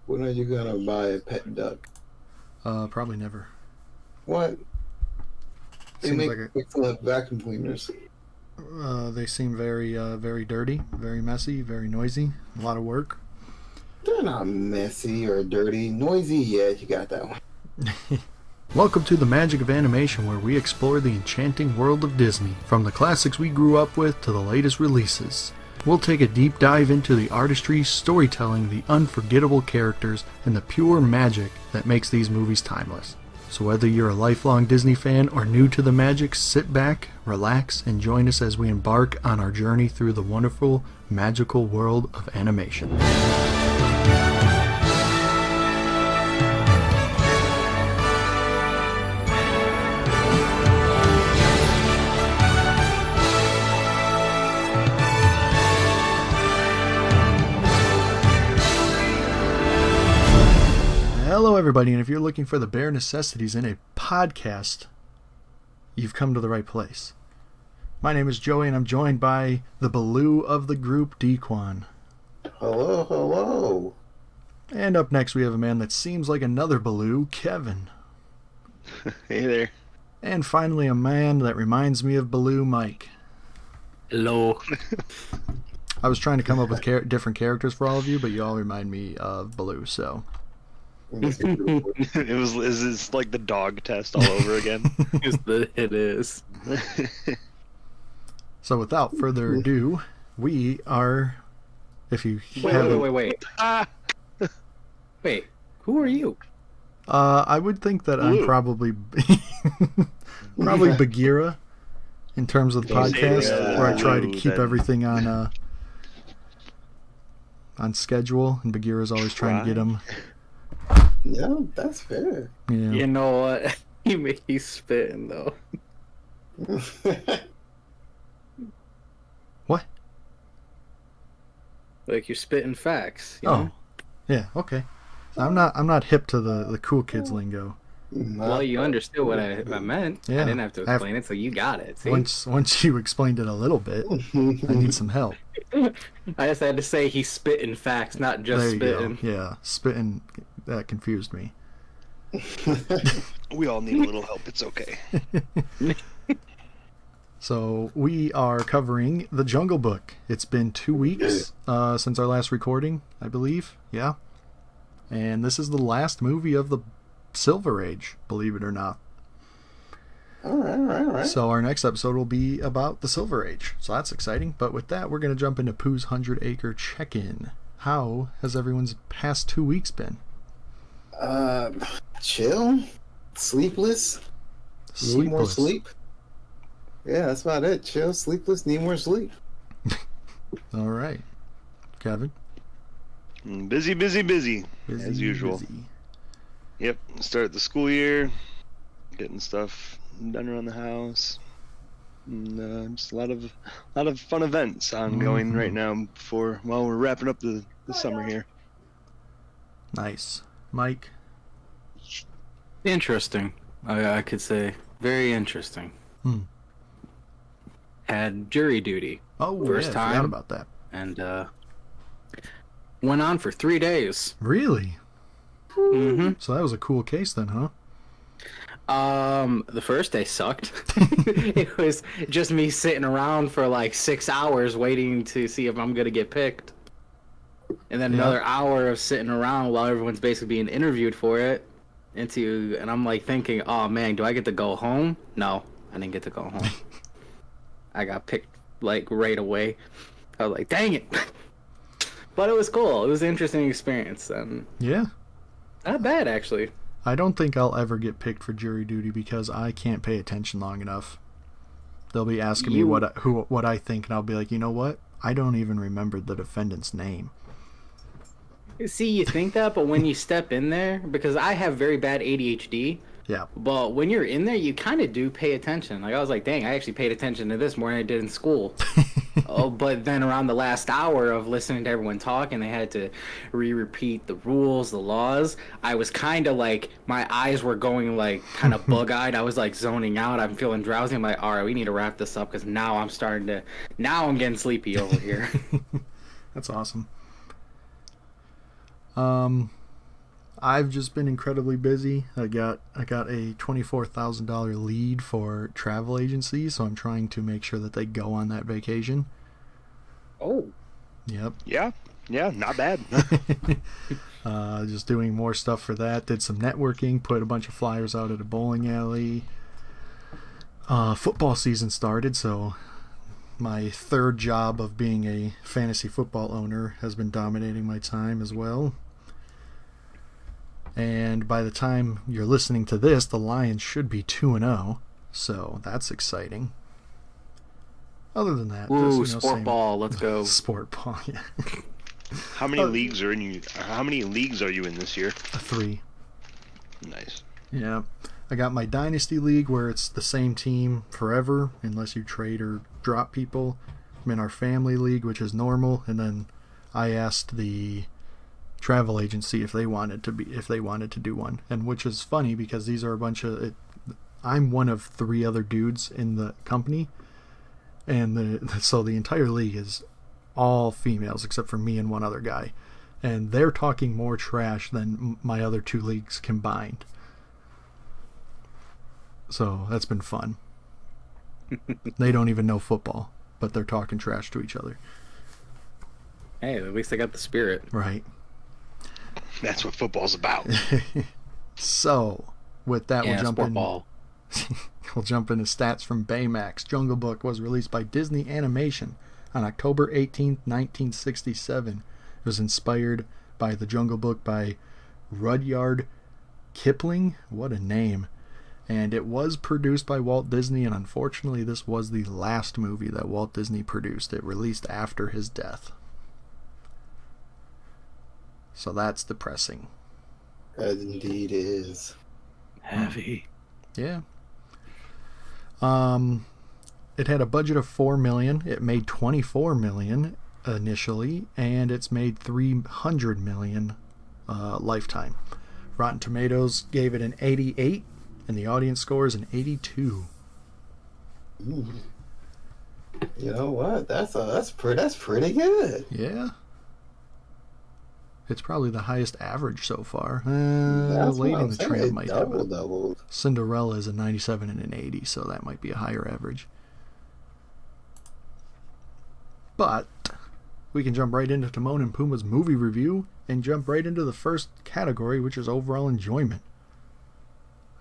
When are you gonna buy a pet duck? Probably never. What? They Seems make like excellent vacuum cleaners. they seem very dirty, very messy, very noisy. A lot of work. They're not messy or dirty. Noisy, yeah, you got that one. Welcome to the Magic of Animation, where we explore the enchanting world of Disney, from the classics we grew up with to the latest releases. We'll take a deep dive into the artistry, storytelling, the unforgettable characters, and the pure magic that makes these movies timeless. So whether you're a lifelong Disney fan or new to the magic, sit back, relax, and join us as we embark on our journey through the wonderful, magical world of animation. Hello everybody, and if you're looking for the bare necessities in a podcast, you've come to the right place. My name is Joey, and I'm joined by the Baloo of the group, Dequan. Hello, hello. And up next we have a man that seems like another Baloo, Kevin. Hey there. And finally a man that reminds me of Baloo, Mike. Hello. I was trying to come up with different characters for all of you, but you all remind me of Baloo, so... It's like the dog test all over again. It is. So without further ado, we are... If you Wait. Wait, who are you? I would think that I'm Blue. probably Bagheera in terms of the podcast, where I try to keep everything on schedule, and Bagheera's always trying to get him. Yeah, that's fair. Yeah. You know what? He's spitting though. What? Like you're spitting facts. You Oh, know? yeah. Okay. I'm not hip to the cool kids lingo. Well, you understood what I meant. Yeah. I didn't have to explain it, so you got it. See? Once you explained it a little bit, I need some help. I just had to say he's spitting facts, not just There you spitting. go. Yeah, spitting. That confused me. We all need a little help. It's okay. So we are covering The Jungle Book. It's been 2 weeks since our last recording, I believe. Yeah. And this is the last movie of the Silver Age, believe it or not. All right. So our next episode will be about the Silver Age. So that's exciting. But with that, we're going to jump into Pooh's 100-Acre Check-In. How has everyone's past 2 weeks been? Chill, sleepless, need more sleep. Yeah, that's about it. Chill, sleepless, need more sleep. All right. Kevin? Busy, as usual. Busy. Yep, start the school year, getting stuff done around the house. And, just a lot of fun events ongoing right now while we're wrapping up the summer here. Nice. Mike? Interesting. I could say very interesting. Had jury duty. Oh, First yeah, I forgot time. about that. And went on for 3 days. Really? Mm-hmm. So that was a cool case then, huh? The first day sucked. It was just me sitting around for like 6 hours waiting to see if I'm gonna get picked. And then another hour of sitting around while everyone's basically being interviewed for it. And I'm like thinking, oh man, do I get to go home? No, I didn't get to go home. I got picked like right away. I was like, dang it. But it was cool. It was an interesting experience. And Yeah. not bad actually. I don't think I'll ever get picked for jury duty because I can't pay attention long enough. They'll be asking me what I think, and I'll be like, you know what? I don't even remember the defendant's name. See, you think that, but when you step in there, because I have very bad ADHD, Yeah. but when you're in there, you kind of do pay attention. Like, I was like, dang, I actually paid attention to this more than I did in school. But then around the last hour of listening to everyone talk, and they had to repeat the rules, the laws, I was kind of like, my eyes were going like kind of bug-eyed. I was like zoning out. I'm feeling drowsy. I'm like, all right, we need to wrap this up because now I'm getting sleepy over here. That's awesome. I've just been incredibly busy. I got a $24,000 lead for travel agency, so I'm trying to make sure that they go on that vacation. Oh. Yep. Yeah, not bad. Just doing more stuff for that. Did some networking, put a bunch of flyers out at a bowling alley. Football season started, so my third job of being a fantasy football owner has been dominating my time as well. And by the time you're listening to this, the Lions should be 2-0, so that's exciting. Other than that, ooh, just, sport ball, let's go. Sport ball, yeah. How many leagues are you in this year? 3. Nice. Yeah. I got my Dynasty League where it's the same team forever unless you trade or drop people. I'm in our Family League, which is normal, and then I asked the travel agency if they wanted to do one, and which is funny because these are a bunch of I'm one of 3 other dudes in the company, and so the entire league is all females except for me and one other guy, and they're talking more trash than my other 2 leagues combined. So that's been fun. They don't even know football, but they're talking trash to each other. Hey, at least they got the spirit. Right. That's what football's about. So, with that, Yeah, we'll jump sport in. ball. We'll jump into stats from Baymax. Jungle Book was released by Disney Animation on October 18th, 1967. It was inspired by The Jungle Book by Rudyard Kipling. What a name. And it was produced by Walt Disney, and unfortunately this was the last movie that Walt Disney produced. It released after his death. So that's depressing. As indeed is. Heavy. Yeah. It had a budget of $4 million. It made $24 million initially, and it's made $300 million lifetime. Rotten Tomatoes gave it an 88, and the audience score is an 82. Ooh. You know what? That's pretty good. Yeah. It's probably the highest average so far. That's Lady what in I'm the saying. Tramp might have it. Double. Cinderella is a 97 and an 80, so that might be a higher average. But we can jump right into Timon and Pumbaa's movie review and jump right into the first category, which is overall enjoyment.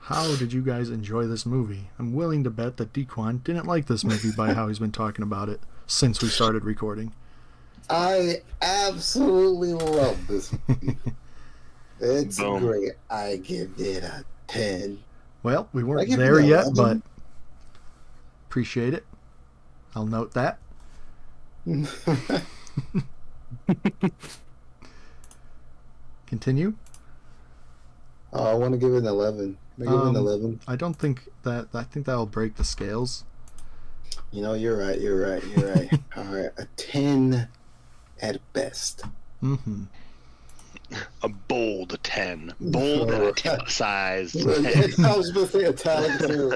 How did you guys enjoy this movie? I'm willing to bet that Dequan didn't like this movie by how he's been talking about it since we started recording. I absolutely love this movie. It's Boom. great. I give it a 10. Well, we I weren't give there it yet, 11. but appreciate it. I'll note that. Continue. I want to give it an 11. I give it an 11. I don't think that. I think that'll break the scales. You know, you're right. All right, a 10 at best. Mm-hmm. A bold 10. Bold and italicized 10. I was going to say italic too.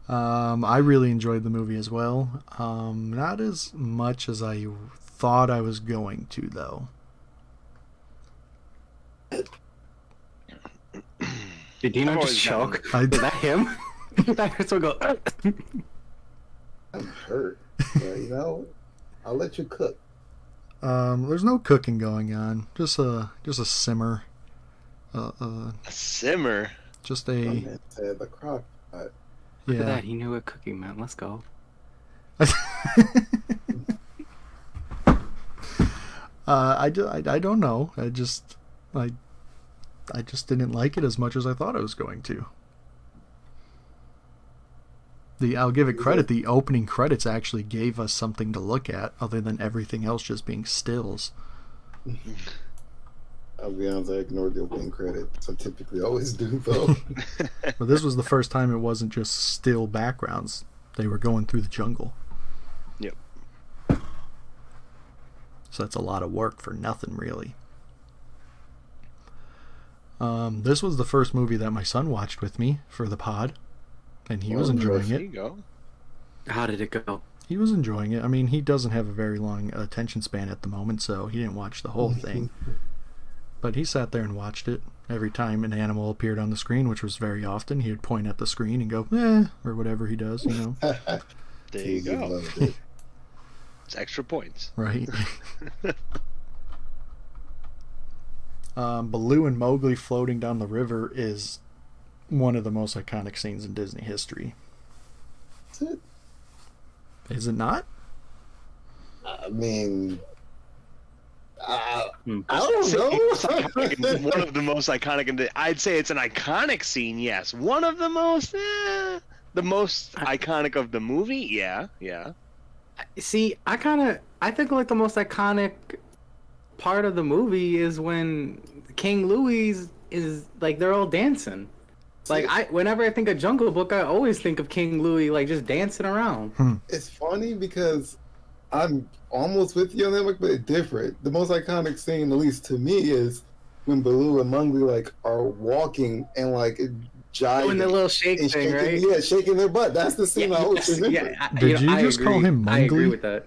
I really enjoyed the movie as well. Not as much as I thought I was going to, though. Did Dino I've just always choke? I- Is that him? I heard someone go. I'm hurt. But, you know, I'll let you cook. There's no cooking going on. Just a simmer. A simmer. Just I a meant the crock pot. Look at yeah. that. He knew what cooking meant. Let's go. I don't know. I just didn't like it as much as I thought I was going to. I'll give it credit. The opening credits actually gave us something to look at, other than everything else just being stills. I'll be honest, I ignored the opening credits. I typically always do, though. But this was the first time it wasn't just still backgrounds. They were going through the jungle. Yep. So that's a lot of work for nothing, really. This was the first movie that my son watched with me for the pod, and he was enjoying There you it. go. How did it go? He was enjoying it. I mean, he doesn't have a very long attention span at the moment, so he didn't watch the whole thing. But he sat there and watched it. Every time an animal appeared on the screen, which was very often, he would point at the screen and go, or whatever he does, you know. There you go. It's extra points. Right. Baloo and Mowgli floating down the river is one of the most iconic scenes in Disney history. Is it? Is it not? I mean, I don't know. One of the most iconic. I'd say it's an iconic scene. Yes, one of the most. The most iconic of the movie. Yeah. See, I think like the most iconic part of the movie is when King Louie is like they're all dancing. Like whenever I think of Jungle Book, I always think of King Louie like just dancing around. It's funny because I'm almost with you on that, but different. The most iconic scene, at least to me, is when Baloo and Mowgli like are walking and like jiving. Doing the little shake thing, shaking, right? Yeah, shaking their butt. That's the scene I always remember. Yeah, Did you just call him Mowgli? I agree with that.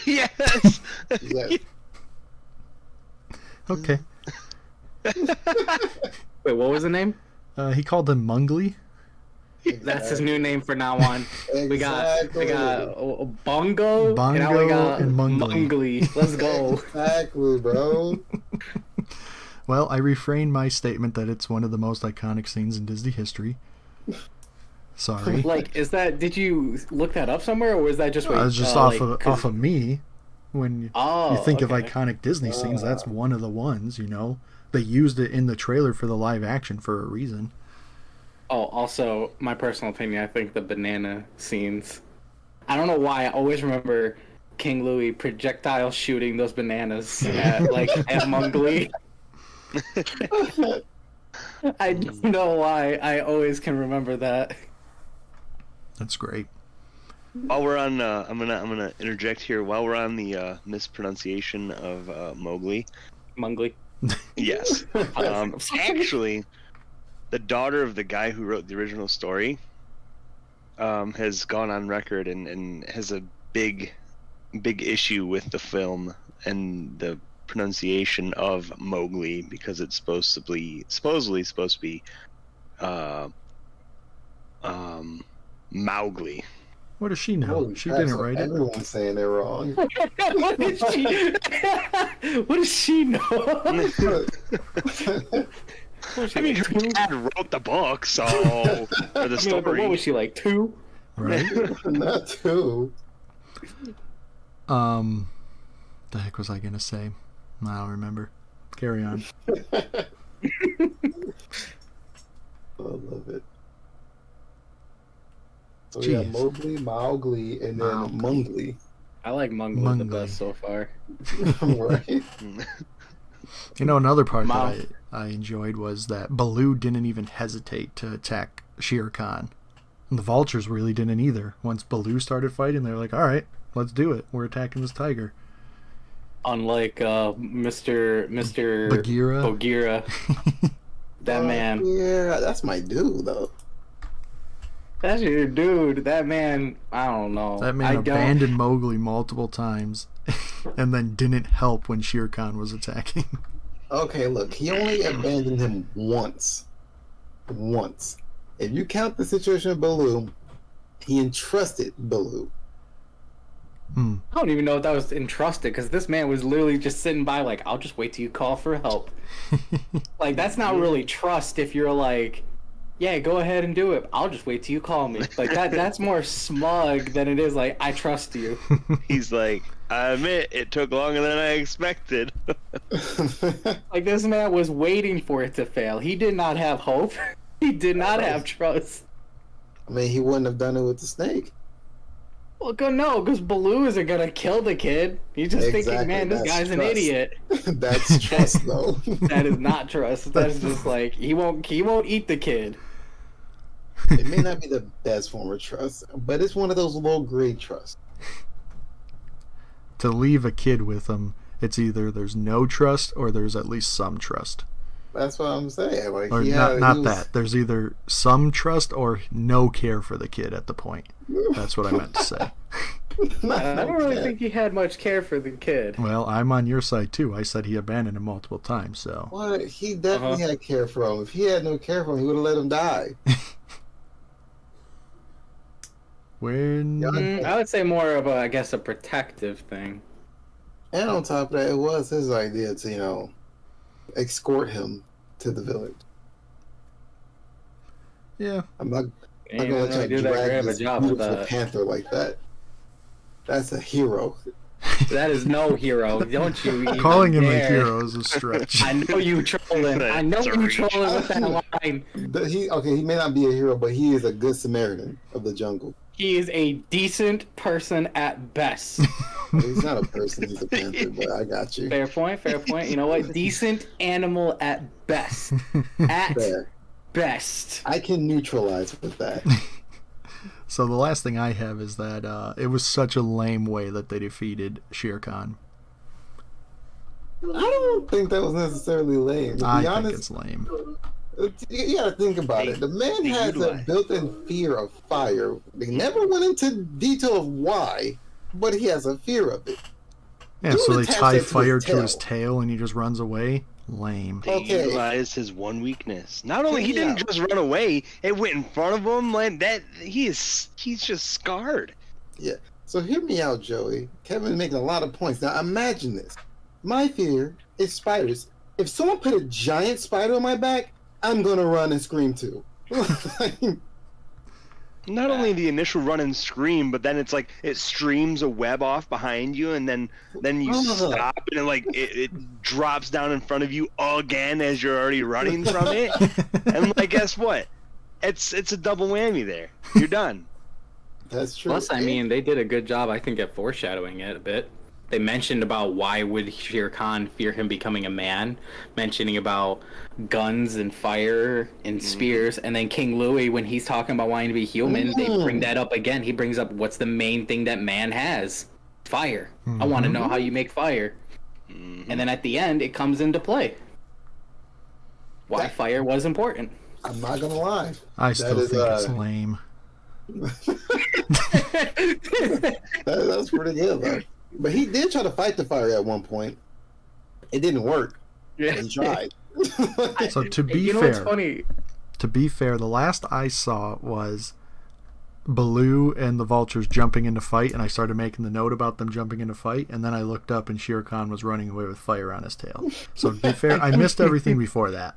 Yes. Yes. Okay. Wait, what was the name? He called him Mowgli. That's his new name from now on. We got Bongo, Bongo and now we got and Mowgli. Let's go. Exactly, bro. Well, I refrain my statement that it's one of the most iconic scenes in Disney history. Sorry. Like, did you look that up somewhere, or was that just? It's just off of me. When you think of iconic Disney scenes, that's one of the ones, you know. They used it in the trailer for the live action for a reason. Oh, also, my personal opinion, I think the banana scenes. I don't know why, I always remember King Louie projectile shooting those bananas at Mowgli. I don't know why, I always can remember that. That's great. While we're on, I'm gonna interject here. While we're on the mispronunciation of Mowgli. Yes. Actually, the daughter of the guy who wrote the original story has gone on record and has a big issue with the film and the pronunciation of Mowgli because it's supposedly supposed to be Mowgli. What does she know? Holy She crap, didn't so write it. Everyone's saying they're wrong. What does she know? I mean, her dad wrote the book, so or the story. What was she like, 2? Right? Not two. The heck was I gonna say? I don't remember. Carry on. I love it. So we got Mowgli, and then Mowgli. I like Mowgli the best so far. Right? You know, another part that I enjoyed was that Baloo didn't even hesitate to attack Shere Khan. And the vultures really didn't either. Once Baloo started fighting, they're like, alright, let's do it. We're attacking this tiger. Unlike Mr. Bagheera. That man. Yeah, that's my dude, though. That's your dude. That man, I don't know. That man abandoned Mowgli multiple times and then didn't help when Shere Khan was attacking. Okay, look, he only abandoned him once. Once. If you count the situation of Baloo, he entrusted Baloo. I don't even know if that was entrusted, because this man was literally just sitting by like, I'll just wait till you call for help. Like, that's not really trust if you're like, yeah, go ahead and do it. I'll just wait till you call me. Like, that's more smug than it is like, I trust you. He's like, I admit it took longer than I expected. Like, this man was waiting for it to fail. He did not have hope. He did not have trust. I mean, he wouldn't have done it with the snake. Well, no, because Baloo isn't gonna kill the kid. He's just thinking, man, this guy's an idiot. That's trust, though. That is not trust. That's just like, he won't eat the kid. It may not be the best form of trust, but it's one of those low-grade trusts. To leave a kid with him, it's either there's no trust or there's at least some trust. That's what I'm saying. Like, Or that. There's either some trust or no care for the kid at the point. That's what I meant to say. I don't really Okay. think he had much care for the kid. Well, I'm on your side too. I said he abandoned him multiple times, so. What? He definitely had care for him. If he had no care for him, he would have let him die. When. I would say more of a, I guess, a protective thing. And on top of that, it was his idea to, escort him to the village. Yeah. I'm not Ain't gonna let really you do that drag grab a this job with beautiful that. panther like that. That's a hero. That is no hero. Don't you even Calling him a dare. hero is a stretch. I know you trolling. I know you trolling with that line. He may not be a hero, but he is a good Samaritan of the jungle. He is a decent person at best. He's not a person, he's a panther, but I got you. Fair point, fair point. You know what? Decent animal at best. At Fair. best. I can neutralize with that. So the last thing I have is that it was such a lame way that they defeated Shere Khan. I don't think that was necessarily lame. To I be think honest, it's lame. you gotta think about it. The man has a built-in fear of fire. They never went into detail of why, but he has a fear of it. Yeah, You so would they attach tie that to fire his to his tail. tail and he just runs away. Lame. They Okay. utilized his one weakness. Not only he Yeah. didn't just run away, it went in front of him. Like that, he's just scarred. So hear me out, Joey. Kevin's making a lot of points. Now imagine this. My fear is spiders. If someone put a giant spider on my back, I'm gonna run and scream too. Not only the initial run and scream, but then it's like it streams a web off behind you, and then you stop, and it drops down in front of you again as you're already running from it. And guess what? It's a double whammy there. You're done. That's true. Plus, I mean, they did a good job, I think, at foreshadowing it a bit. They mentioned about why would Shere Khan fear him becoming a man, mentioning about guns and fire and spears, and then King Louis, when he's talking about wanting to be human, they bring that up again. He brings up what's the main thing that man has? Fire. I want to know how you make fire. And then at the end, it comes into play. Why fire was important. I'm not gonna lie. I still is, think it's lame. That's pretty good though. But he did try to fight the fire at one point. It didn't work. But he tried. So to be You know what's fair, funny? the last I saw was Baloo and the vultures jumping into fight, and I started making the note about them jumping into fight, and then I looked up and Shere Khan was running away with fire on his tail. So to be fair, I missed everything before that.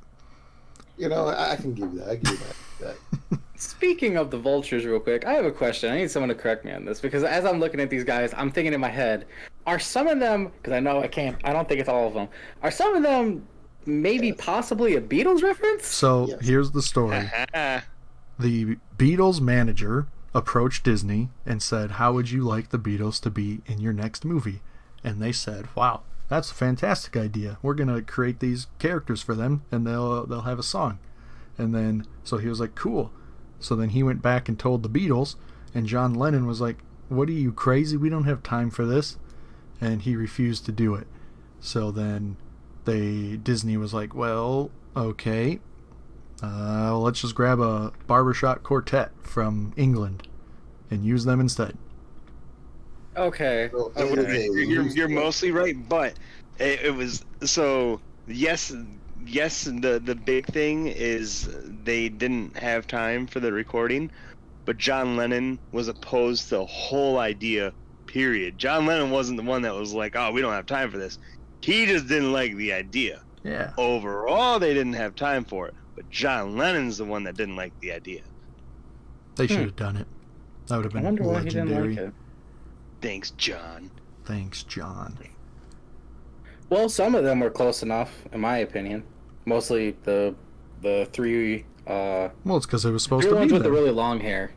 I can give you that. I give you that. Speaking of the vultures, real quick, I have a question. I need someone to correct me on this because as I'm looking at these guys, I'm thinking in my head, are some of them? Because I know I don't think it's all of them. Are some of them maybe possibly a Beatles reference? So Yes. here's the story. The Beatles manager approached Disney and said, how would you like the Beatles to be in your next movie? And they said, wow, that's a fantastic idea. We're going to create these characters for them and they'll have a song. And then, so he was like, cool. So then he went back and told the Beatles, and John Lennon was like, what are you, crazy? We don't have time for this. And he refused to do it. So then Disney was like, well, okay, let's just grab a barbershop quartet from England and use them instead. Okay. So, You're mostly right, but it was so yes. The big thing is they didn't have time for the recording, but John Lennon was opposed to the whole idea. Period. John Lennon wasn't the one that was like, "Oh, we don't have time for this." He just didn't like the idea. Yeah. Overall, they didn't have time for it, but John Lennon's the one that didn't like the idea. They should have done it. That would have I been wonder why he legendary. didn't like it. Thanks, John. Thanks, John. Well, some of them were close enough, in my opinion. Mostly the three Well, it's because it was supposed three to be ones with the them. really long hair.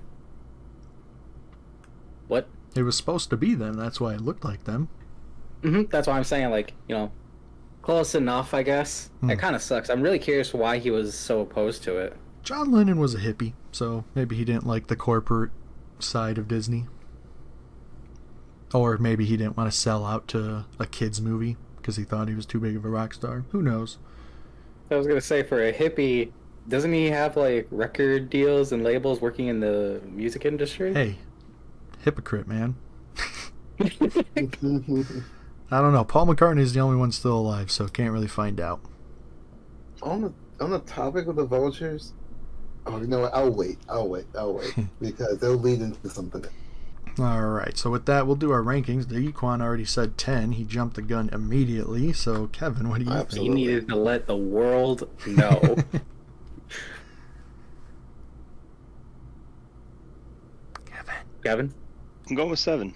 What? It was supposed to be them. That's why it looked like them. That's why I'm saying, close enough, I guess. It kind of sucks. I'm really curious why he was so opposed to it. John Lennon was a hippie, so maybe he didn't like the corporate side of Disney. Or maybe he didn't want to sell out to a kid's movie because he thought he was too big of a rock star. Who knows? I was gonna say, for a hippie, doesn't he have record deals and labels working in the music industry? Hey, hypocrite, man. I don't know. Paul McCartney is the only one still alive, so can't really find out. On the topic of the vultures, oh, you know what? I'll wait because they'll lead into something. All right, so with that, we'll do our rankings. Dequan already said 10. He jumped the gun immediately. So, Kevin, what do you think? You needed to let the world know. Kevin? I'm going with 7.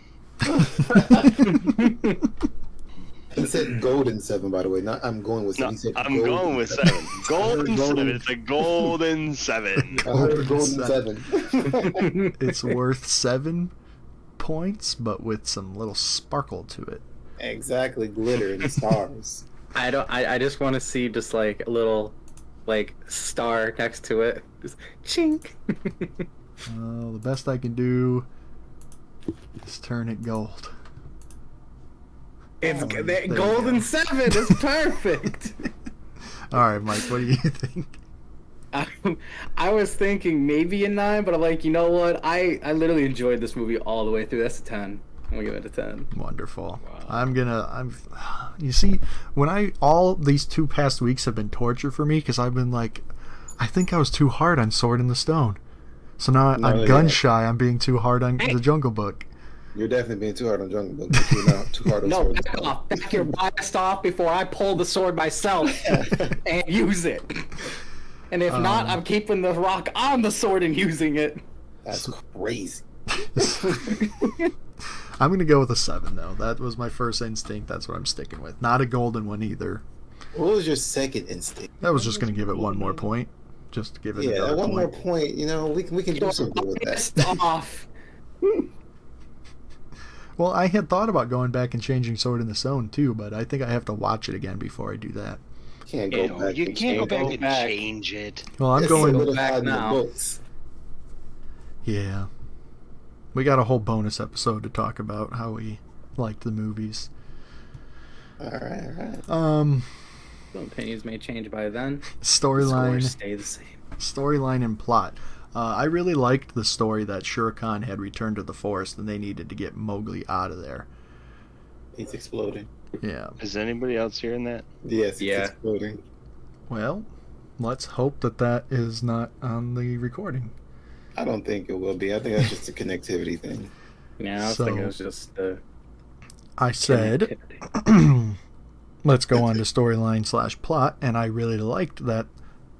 He said golden 7, by the way. Not I'm going with 7. No, He said I'm going with 7. Golden 7. It's a golden 7. I heard golden 7. It's worth 7 points, but with some little sparkle to it. Exactly, glitter and stars. I just want to see just like a little like star next to it. Just chink. The best I can do is turn it gold. It's golden 7 is perfect. All right, Mike, what do you think? I was thinking maybe a 9, but I'm like, you know what? I literally enjoyed this movie all the way through. That's a 10. I'm gonna give it a 10. Wonderful. Wow. You see, all these 2 past weeks have been torture for me because I've been like, I think I was too hard on Sword in the Stone. So now I'm gun shy. I'm being too hard on The Jungle Book. You're definitely being too hard on Jungle Book. But you're not too hard on Sword. Back off. Back your bias off before I pull the sword myself and use it. And if not, I'm keeping the rock on the sword and using it. That's crazy. I'm going to go with a 7, though. That was my first instinct. That's what I'm sticking with. Not a golden one either. What was your second instinct? That was just going to give it 1 more point. Just to give it another one point. more point. You know, we can do something with that. Off. Well, I had thought about going back and changing Sword in the Stone, too, but I think I have to watch it again before I do that. You can't go back and change it. Well, I'm going back now. Yeah. We got a whole bonus episode to talk about how we liked the movies. All right. Some opinions may change by then. Storyline. Stay the same. Storyline and plot. I really liked the story that Shere Khan had returned to the forest and they needed to get Mowgli out of there. He's exploding. Yeah. Is anybody else hearing that? Yes, it's exploding. Well, let's hope that is not on the recording. I don't think it will be. I think that's just a connectivity thing. Yeah, I was thinking it was just I said, let's go on to storyline / plot, and I really liked that.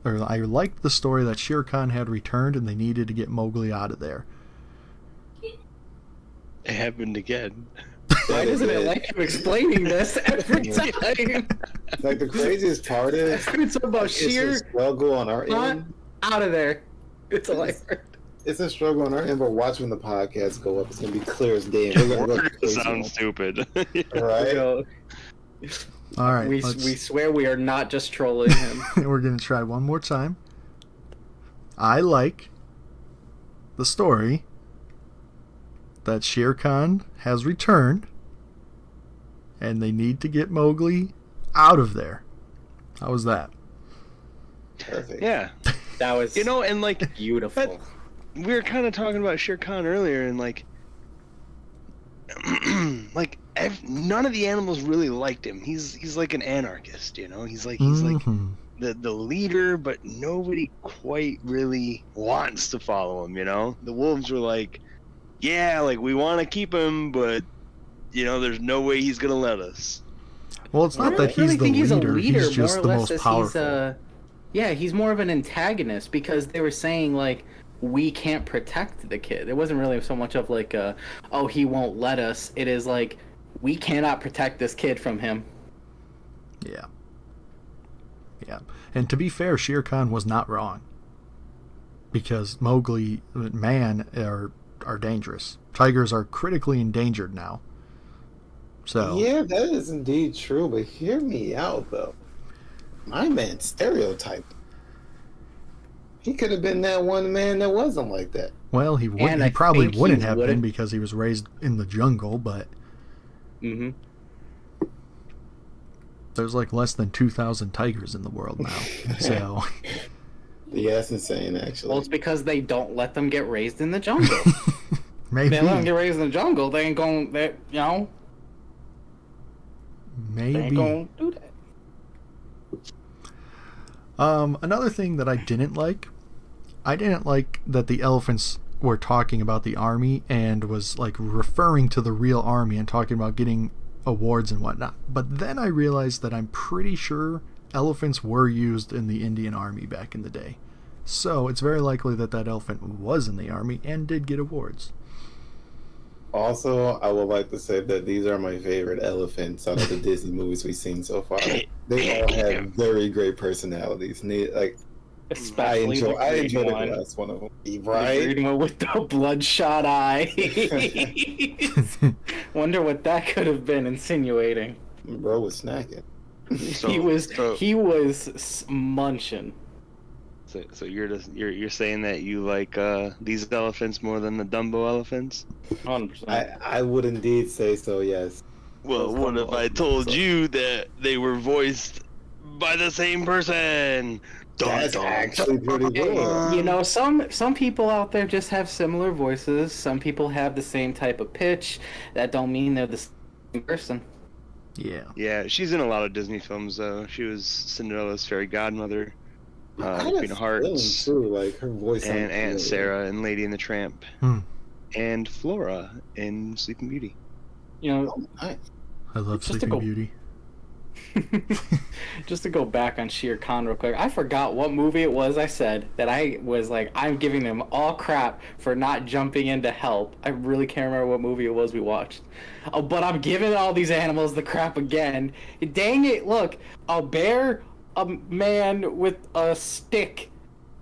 Or I liked the story that Shere Khan had returned and they needed to get Mowgli out of there. It happened again. Why doesn't it like him explaining this every time? Like the craziest part is it's about sheer a struggle on our end. Out of there. It's hilarious. It's a struggle on our end, but watch when the podcast go up. It's gonna be clear as day. We're gonna go sound stupid. Right? So, all right. We swear we are not just trolling him. We're gonna try one more time. I like the story that Shere Khan has returned and they need to get Mowgli out of there. How was that? Perfect. Yeah. That was and like beautiful. We were kind of talking about Shere Khan earlier, and like none of the animals really liked him. He's like an anarchist, He's like the leader, but nobody quite really wants to follow him. The wolves were like, yeah, like we want to keep him, but there's no way he's gonna let us. Well, it's not that he's the leader. He's just the most powerful. He's more of an antagonist because they were saying like we can't protect the kid. It wasn't really so much of like he won't let us. It is like we cannot protect this kid from him. Yeah. And to be fair, Shere Khan was not wrong. Because Mowgli, man, are dangerous. Tigers are critically endangered now. So yeah, that is indeed true. But hear me out, though. My man stereotyped. He could have been that one man that wasn't like that. Well, he probably wouldn't have been because he was raised in the jungle, but there's like less than 2,000 tigers in the world now. So yeah, that's insane, actually. Well, it's because they don't let them get raised in the jungle. Maybe. They let them get raised in the jungle. They ain't gonna, they ain't Maybe. gonna do that. Another thing that I didn't like that the elephants were talking about the army and was like referring to the real army and talking about getting awards and whatnot. But then I realized that I'm pretty sure elephants were used in the Indian army back in the day. So it's very likely that that elephant was in the army and did get awards. Also, I would like to say that these are my favorite elephants out of the Disney movies we've seen so far. They all have very great personalities. And I Especially enjoy the one. last one of them. The Right? green one with the bloodshot eye. Wonder what that could have been insinuating. Bro was snacking. He was munching. So you're saying that you like these elephants more than the Dumbo elephants? 100%. I would indeed say so, yes. Well, Those what Dumbo if I elephants told are- you that they were voiced by the same person? Dun, That's dun. actually pretty good. You know, some people out there just have similar voices. Some people have the same type of pitch. That don't mean they're the same person. Yeah. Yeah, she's in a lot of Disney films though. She was Cinderella's fairy godmother, I Queen of Hearts, feeling, too, like her voice and sounds Aunt familiar. Sarah in Lady and the Tramp, Hmm. and Flora in Sleeping Beauty. You know, Oh, nice. I love Just to Sleeping go- Beauty. just to go back on Shere Khan real quick, I forgot what movie it was I said that I was like, I'm giving them all crap for not jumping in to help. I really can't remember what movie it was we watched. Oh, but I'm giving all these animals the crap again. Dang it, look, a bear, a man with a stick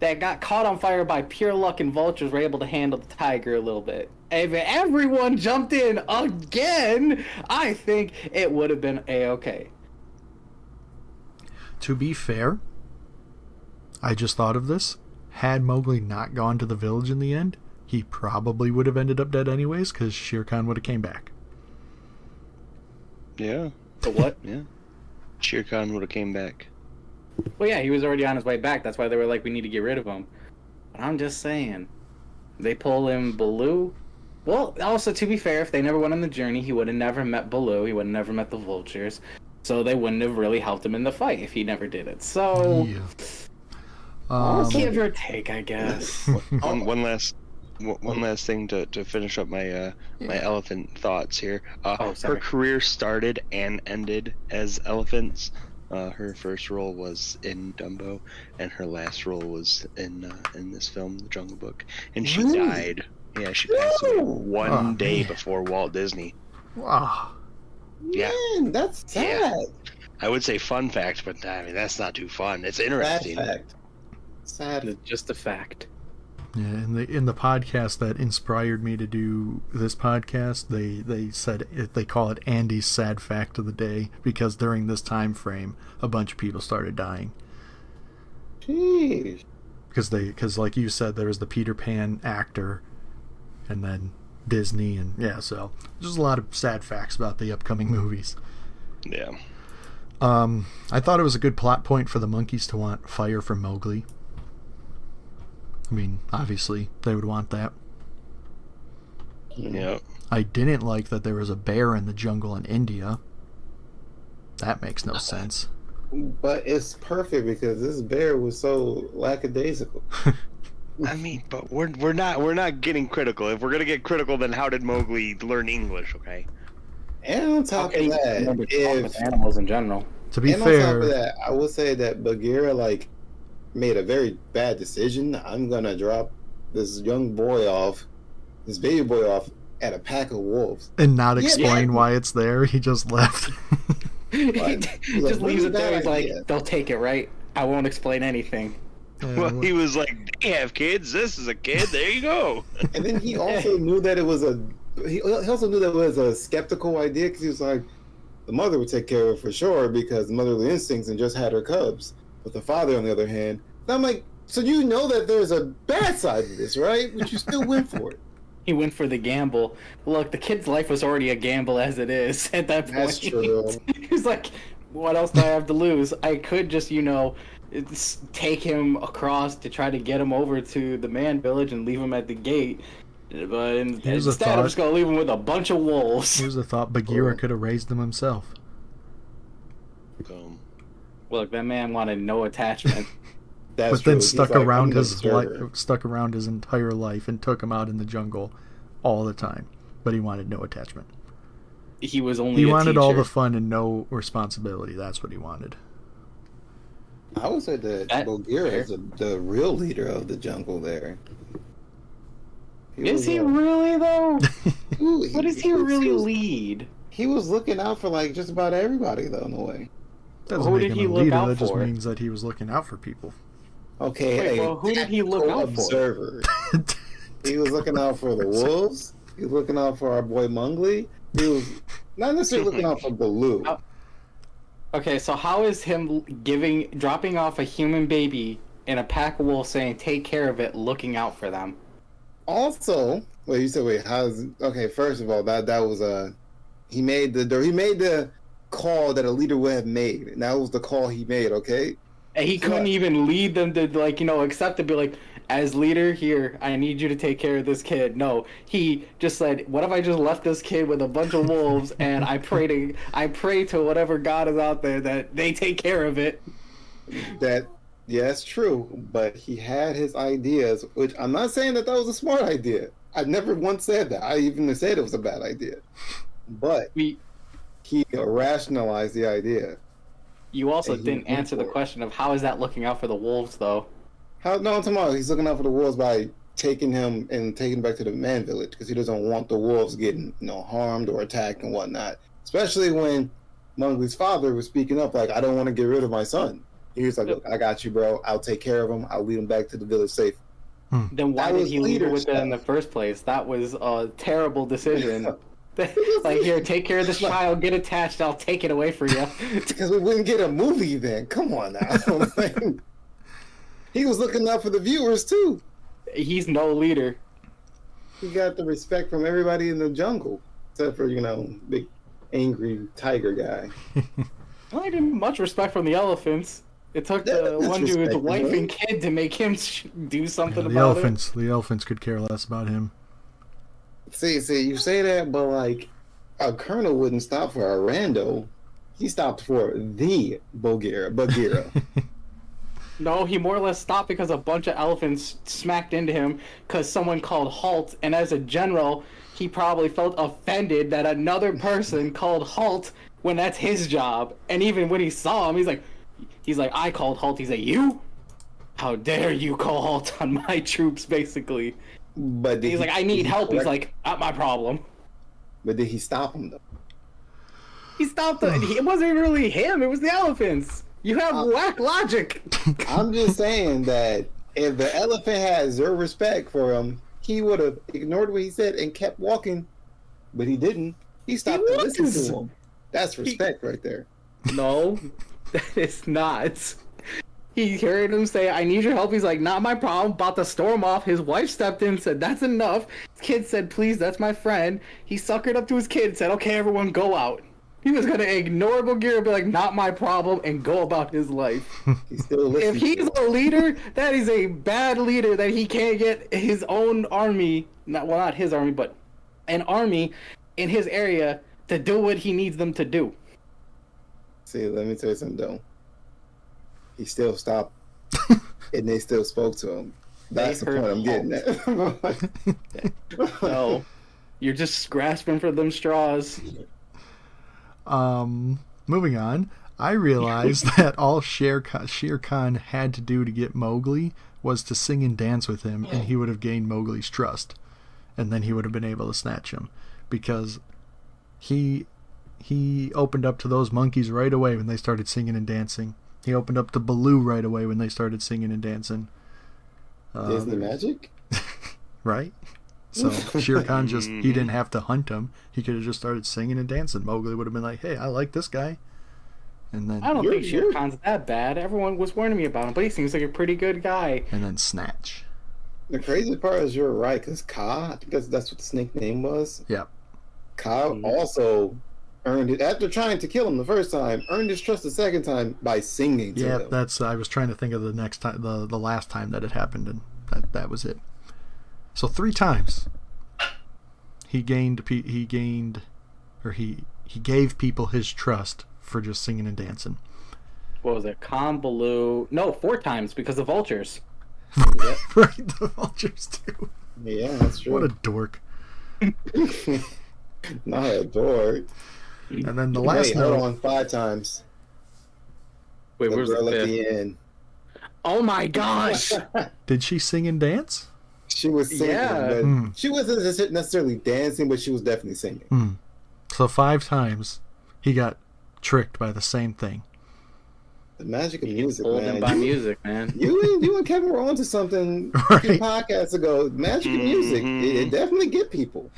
that got caught on fire by pure luck and vultures were able to handle the tiger a little bit. If everyone jumped in again, I think it would have been A-okay. To be fair, I just thought of this. Had Mowgli not gone to the village in the end, he probably would have ended up dead anyways, because Shere Khan would have came back. Yeah, The what? yeah. Shere Khan would have came back. Well, yeah, he was already on his way back. That's why they were like, we need to get rid of him. But I'm just saying, they pull in Baloo. Well, also, to be fair, if they never went on the journey, he would have never met Baloo. He would have never met the vultures. So they wouldn't have really helped him in the fight if he never did it. So, Yeah. give or take, I guess. One last thing to finish up my my elephant thoughts here. Her sorry. career started and ended as elephants. Her first role was in Dumbo, and her last role was in this film, The Jungle Book. And she Really? died. Yeah, she passed away one Oh, day man. before Walt Disney. Wow. Yeah. Man, that's sad. Yeah. I would say fun fact, but I mean that's not too fun. It's Sad interesting. fact. Sad. Just a fact. Yeah, in the podcast that inspired me to do this podcast, they said they call it Andy's sad fact of the day because during this time frame, a bunch of people started dying. Jeez. Because like you said, there was the Peter Pan actor, and then Disney, and yeah, so there's a lot of sad facts about the upcoming movies. Yeah. I thought it was a good plot point for the monkeys to want fire from Mowgli. I mean, obviously they would want that. Yeah. I didn't like that there was a bear in the jungle in India. That makes no sense. But it's perfect because this bear was so lackadaisical. I mean, but we're not getting critical. If we're gonna get critical, then how did Mowgli learn English? Okay. And on top of that, if animals in general. To be and on top fair, of that, I will say that Bagheera made a very bad decision. I'm gonna drop this young boy off, this baby boy off at a pack of wolves. and not Yeah, explain yeah. why it's there, he just left. He Like, just leaves it there. bad He's like, idea. they'll take it, right? I won't explain anything. Well, he was like, they have kids. This is a kid. There you go. And then he also knew that it was he also knew that it was a skeptical idea because he was like, the mother would take care of it for sure because the motherly instincts and just had her cubs. But the father, on the other hand, and I'm like, so you know that there's a bad side to this, right? But you still went for it. He went for the gamble. Look, the kid's life was already a gamble as it is at that point. That's true. He's like, what else do I have to lose? I could just, take him across to try to get him over to the man village and leave him at the gate. But Here's a instead, thought. I'm just gonna leave him with a bunch of wolves. Here's a thought: Bagheera could have raised them himself. Look, that man wanted no attachment. That's But then true. He's stuck like, around I'm the his observer. stuck around his entire life and took him out in the jungle all the time. But he wanted no attachment. He was only He a wanted teacher. all the fun and no responsibility. That's what he wanted. I would say that Bagheera is the real leader of the jungle there. Is he really, though? Dude, What does he really lead? He was looking out for like just about everybody though, in a way. Doesn't Who make did him he a look leader. out That just for? means that he was looking out for people. Okay, Wait, well, who did he look out for? observer. He was looking out for the wolves. He was looking out for our boy Mowgli. He was not necessarily looking out for Baloo. Okay, so how is him dropping off a human baby in a pack of wolves saying, take care of it, looking out for them? Also, wait, you said how's okay? First of all, that was he made the call that a leader would have made, and that was the call he made. Okay, And he couldn't even lead them to, like, accept it, be like, as leader here, I need you to take care of this kid. No, he just said, what if I just left this kid with a bunch of wolves and I pray to whatever God is out there that they take care of it. Yeah, it's true, but he had his ideas, which I'm not saying that was a smart idea. I never once said that. I even said it was a bad idea. But he rationalized the idea. You also didn't answer the question of how is that looking out for the wolves, though? No, I'm talking about he's looking out for the wolves by taking him back to the man village because he doesn't want the wolves getting harmed or attacked and whatnot. Especially when Mowgli's father was speaking up like, I don't want to get rid of my son. He was like, look, I got you, bro. I'll take care of him. I'll lead him back to the village safe. Then why did he lead with that in the first place? That was a terrible decision. Like, here, take care of this child, get attached, I'll take it away for you. Because we wouldn't get a movie then. Come on now. He was looking out for the viewers too. He's no leader. He got the respect from everybody in the jungle, except for big angry tiger guy. I didn't much respect from the elephants. It took the one dude's wife and kid to make him do something about it. The elephants could care less about him. See, you say that, but like, a colonel wouldn't stop for a rando. He stopped for the Bagheera. No, he more or less stopped because a bunch of elephants smacked into him because someone called halt, and as a general, he probably felt offended that another person called halt when that's his job. And even when he saw him, he's like, I called halt. He's like, you? How dare you call halt on my troops, basically. But he's like, I need help. He's like, not my problem. But did he stop him though? He stopped. It wasn't really him. It was the elephants. You have whack logic. I'm just saying that if the elephant had zero respect for him, he would have ignored what he said and kept walking. But he didn't. He stopped to listen to him. That's respect right there. No, that is not. He heard him say, I need your help. He's like, not my problem. About to storm off. His wife stepped in, said, that's enough. His kid said, please, that's my friend. He suckered up to his kid and said, okay, everyone go out. He was going to ignore Bagheera, be like, not my problem, and go about his life. He's still listening. If he's a leader, that is a bad leader that he can't get his own army, not his army, but an army in his area to do what he needs them to do. See, let me tell you something, though. He still stopped, and they still spoke to him. That's the point I'm getting at. No, you're just grasping for them straws. Moving on, I realized that all Shere Khan had to do to get Mowgli was to sing and dance with him, and he would have gained Mowgli's trust, and then he would have been able to snatch him, because he opened up to those monkeys right away when they started singing and dancing. He opened up to Baloo right away when they started singing and dancing. Disney magic? Right? So Shere Khan he didn't have to hunt him. He could have just started singing and dancing. Mowgli would have been like, hey, I like this guy. And then I don't think Shere Khan's that bad. Everyone was warning me about him, but he seems like a pretty good guy. And then snatch. The crazy part is you're right, because Ka, I think that's what the snake name was. Yep. Ka also earned it, after trying to kill him the first time, earned his trust the second time by singing to him. Yeah, I was trying to think of the next time, the last time that it happened, and that was it. So 3 times. he gave people his trust for just singing and dancing. What was it? Convolute? No, 4 times because of vultures. Yep. Right, the vultures too. Yeah, that's true. What a dork. Not a dork. And then the last note. Hold on, 5 times. Wait, The where's girl the at fifth? the end. Oh my gosh! Did she sing and dance? She was singing, Yeah. but she wasn't necessarily dancing, but she was definitely singing. So 5 times he got tricked by the same thing. The magic of music, Pulled man. in by music, man. You and Kevin were onto something a few podcasts ago. Magic of music, it definitely get people.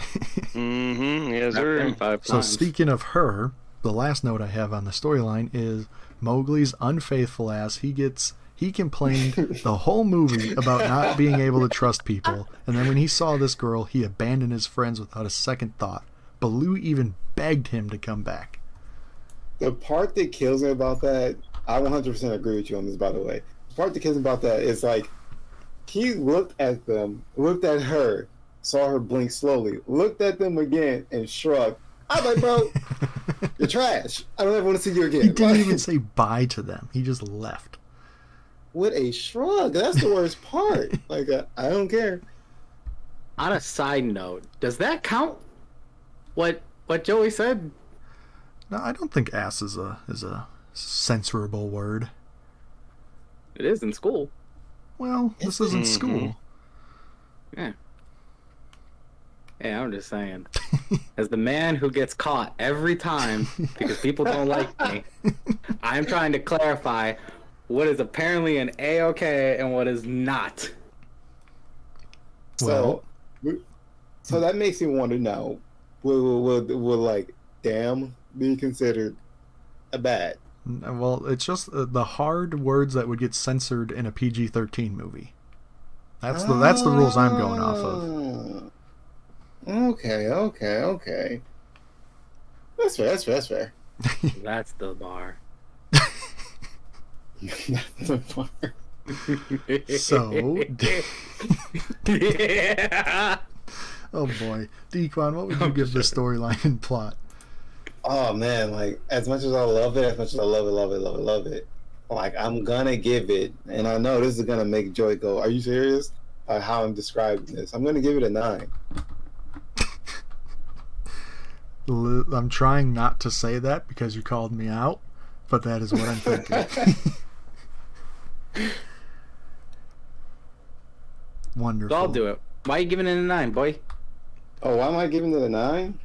Yes, sir. 5 So times. speaking of her, the last note I have on the storyline is Mowgli's unfaithful ass. He complained the whole movie about not being able to trust people, and then when he saw this girl, he abandoned his friends without a second thought. Baloo even begged him to come back. The part that kills me about that, I 100% agree with you on this, by the way. The part that kills me about that is like, he looked at them, looked at her, saw her blink slowly, looked at them again, and shrugged. I was like, bro, you're trash. I don't ever want to see you again. He didn't even say bye to them. He just left. With a shrug. That's the worst part. Like, I don't care. On a side note, does that count? What Joey said? No, I don't think ass is a censorable word. It is in school. Well, this isn't school. Yeah. Yeah, I'm just saying. As the man who gets caught every time because people don't like me, I'm trying to clarify what is apparently an A-OK and what is not. Well, so that makes me want to know, will like damn be considered a bad? well, it's just the hard words that would get censored in a PG-13 movie. That's the rules I'm going off of. Okay. That's fair. That's the bar. That's the part. So, Yeah. oh boy, Dequan, what would you give the storyline and plot? Oh man, like as much as I love it, love it. Like I'm gonna give it, and I know this is gonna make Joy go, "Are you serious?" How I'm describing this, I'm gonna give it a 9. I'm trying not to say that because you called me out, but that is what I'm thinking. Wonderful. So I'll do it. Why are you giving it a 9, boy? Oh, why am I giving it a 9?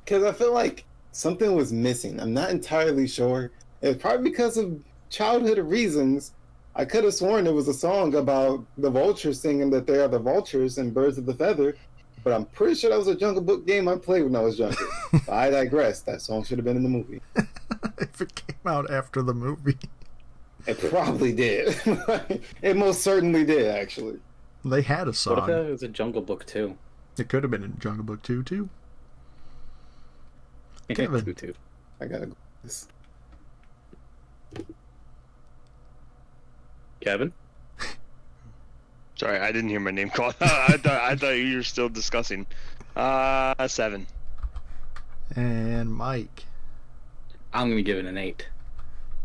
Because I feel like something was missing. I'm not entirely sure. It's probably because of childhood reasons. I could have sworn it was a song about the vultures singing that they are the vultures and birds of the feather, but I'm pretty sure that was a Jungle Book game I played when I was younger. I digress. That song should have been in the movie. If it came out after the movie. It probably did. It most certainly did, actually. They had a What if song. that was a Jungle Book 2? It could have been in Jungle Book 2 too. Kevin. 2. I gotta go. This. Kevin? Sorry, I didn't hear my name called. I thought you were still discussing. 7. And Mike. I'm going to give it an 8.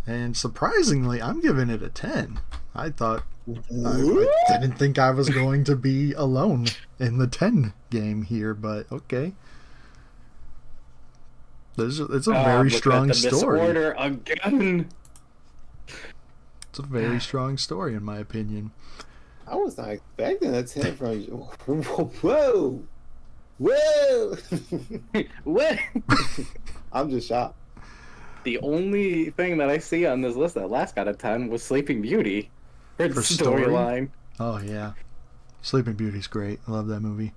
And surprisingly, I'm giving it a 10. I didn't think I was going to be alone in the 10 game here, but okay. It's a very strong story. Disorder again. It's a very strong story, in my opinion. I was not expecting a 10 from you. Whoa! What? I'm just shocked. The only thing that I see on this list that last got a 10 was Sleeping Beauty for the For story? storyline. Oh, yeah. Sleeping Beauty's great. I love that movie.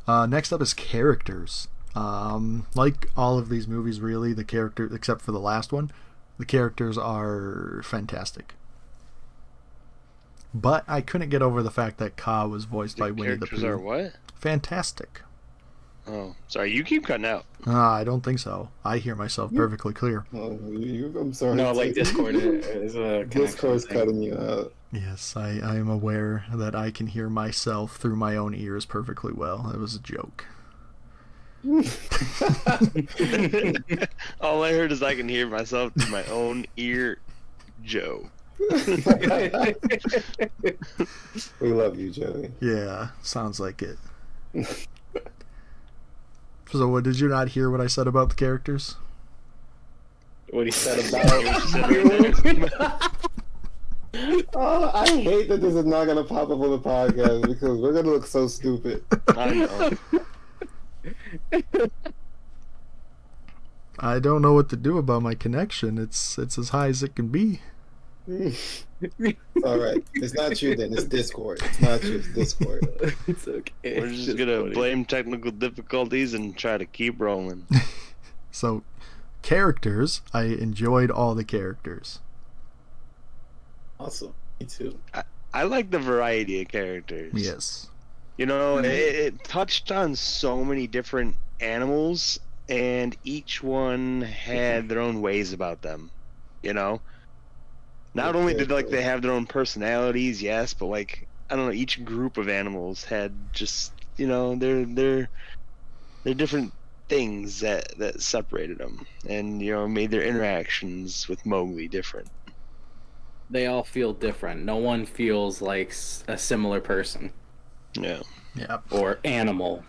Next up is characters. Like all of these movies, really, the characters, except for the last one, the characters are fantastic. But I couldn't get over the fact that Ka was voiced by Winnie the Pooh. Characters are what? Fantastic. Oh, sorry, you keep cutting out. I don't think so. I hear myself perfectly clear. Oh, I'm sorry. No, like Discord is a Discord's connection thing. cutting you out. Yes, I am aware that I can hear myself through my own ears perfectly well. It was a joke. All I heard is I can hear myself through my own ear, Joe. We love you, Joey. Yeah, sounds like it. So, what, did you not hear what I said about the characters? What he said about Oh, I hate that this is not gonna pop up on the podcast because we're gonna look so stupid. I know. I don't know what to do about my connection. It's as high as it can be. All right, it's not you then. It's Discord. It's not you. It's Discord. It's okay. We're just gonna blame technical difficulties and try to keep rolling. So, characters, I enjoyed all the characters. Awesome. Me too. I like the variety of characters. Yes. You know, it touched on so many different animals, and each one had their own ways about them. You know, not only did they have their own personalities, yes, but like I don't know, each group of animals had just their different things that separated them, and made their interactions with Mowgli different. They all feel different. No one feels like a similar person. Yeah. Yeah. Or animal.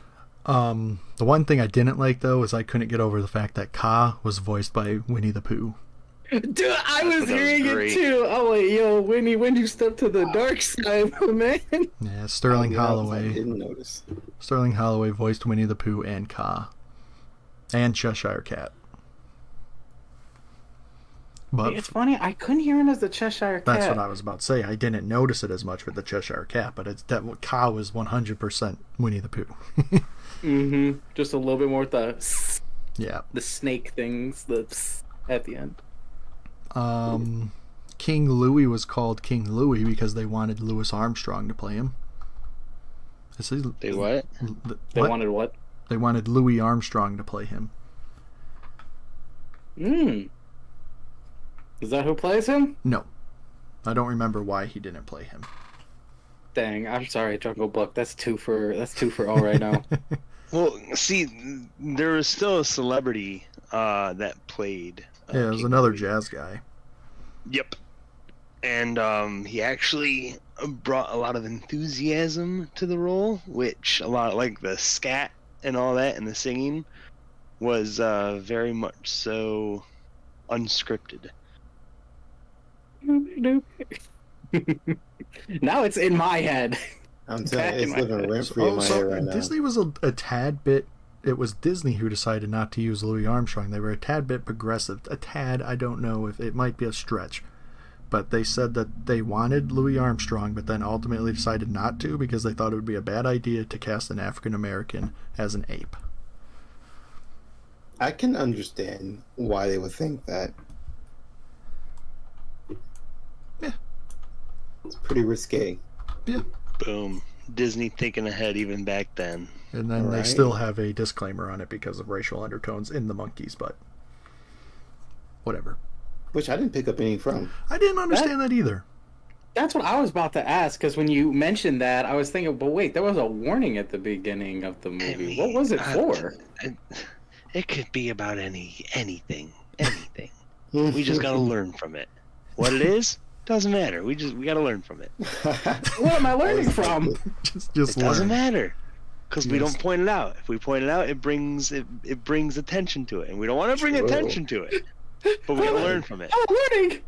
The one thing I didn't like, though, is I couldn't get over the fact that Kaa was voiced by Winnie the Pooh. Dude, I was hearing it too. I'm like, yo, Winnie, when you step to the dark side, man. Yeah, Sterling Holloway. I didn't notice. Sterling Holloway voiced Winnie the Pooh and Kaa. And Cheshire Cat. But it's funny, I couldn't hear him as the Cheshire Cat. That's what I was about to say. I didn't notice it as much with the Cheshire Cat, but it's that Kaa was 100% Winnie the Pooh. Mm-hmm. Just a little bit more with Yeah. the snake things, at the end. King Louie was called King Louie because they wanted Louis Armstrong to play him. They what? They wanted what? They wanted Louis Armstrong to play him. Is that who plays him? No. I don't remember why he didn't play him. Dang, I'm sorry, Jungle Book. That's two for all right now. Well, see, there was still a celebrity that played. Yeah, it was another jazz guy. Yep. And he actually brought a lot of enthusiasm to the role, which a lot like the scat and all that and the singing was very much so unscripted. Now it's in my head. I'm telling you, it's living rent free in my head right now. Disney was a tad bit. It was Disney who decided not to use Louis Armstrong. They were a tad bit progressive. A tad, I don't know if it might be a stretch. But they said that they wanted Louis Armstrong, but then ultimately decided not to because they thought it would be a bad idea to cast an African American as an ape. I can understand why they would think that. Yeah. It's pretty risque. Yeah. Boom. Disney thinking ahead even back then. And then they still have a disclaimer on it because of racial undertones in the monkeys, but whatever. Which I didn't pick up any from. I didn't understand that either. That's what I was about to ask, because when you mentioned that, I was thinking, but wait, there was a warning at the beginning of the movie. I mean, what was it for? It could be about anything. We just gotta learn from it. What it is doesn't matter. We gotta learn from it. What am I learning from? Just it learn. Doesn't matter because we don't point it out. If we point it out, it brings attention to it, and we don't want to bring attention to it. But we gotta learn from it. I'm learning.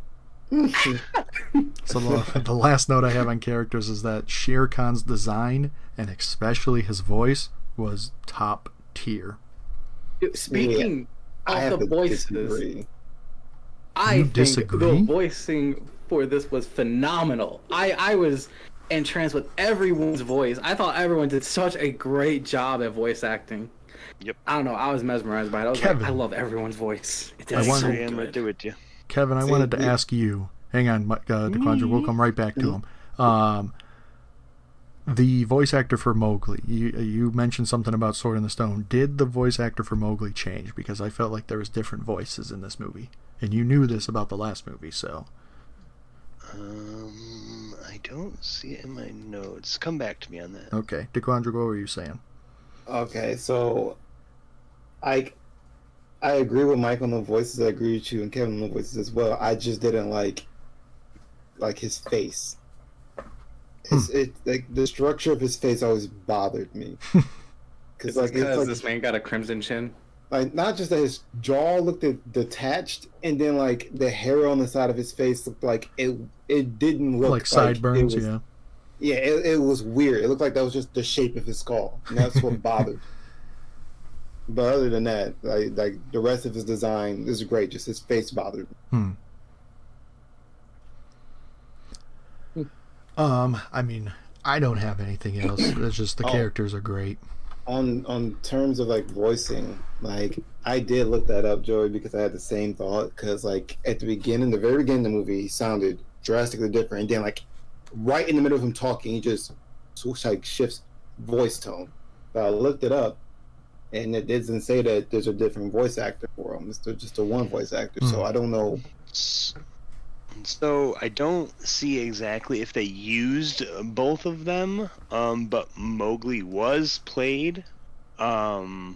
So the last note I have on characters is that Shere Khan's design and especially his voice was top tier. Speaking of the voices, I think disagree? the voicing for this was phenomenal. I was entranced with everyone's voice. I thought everyone did such a great job at voice acting. Yep. I don't know. I was mesmerized by it. I was like, I love everyone's voice. It is so good. I'm right there with you. Kevin, I wanted to ask you. Hang on, DeQuandra, we'll come right back to him. The voice actor for Mowgli, you mentioned something about Sword in the Stone. Did the voice actor for Mowgli change? Because I felt like there was different voices in this movie. And you knew this about the last movie, so... don't see it in my notes. Come back to me on that. Okay, DeQuandra, what were you saying? Okay, so I agree with Mike on the voices. I agree with you and Kevin on the voices as well. I just didn't like his face. Like the structure of his face always bothered me. Because like this man got a crimson chin. Like not just that his jaw looked detached, and then like the hair on the side of his face looked like it didn't look like sideburns. Yeah, it was weird. It looked like that was just the shape of his skull, and that's what bothered. But other than that, like the rest of his design is great. Just his face bothered me. I mean, I don't have anything else. It's just the characters are great. On terms of like voicing, like I did look that up, Joey, because I had the same thought. Because like at the very beginning of the movie, he sounded drastically different, and then like right in the middle of him talking, he just shifts voice tone. But I looked it up, and it doesn't say that there's a different voice actor for him. It's just a one voice actor. So I don't know. So I don't see exactly if they used both of them, but Mowgli was played by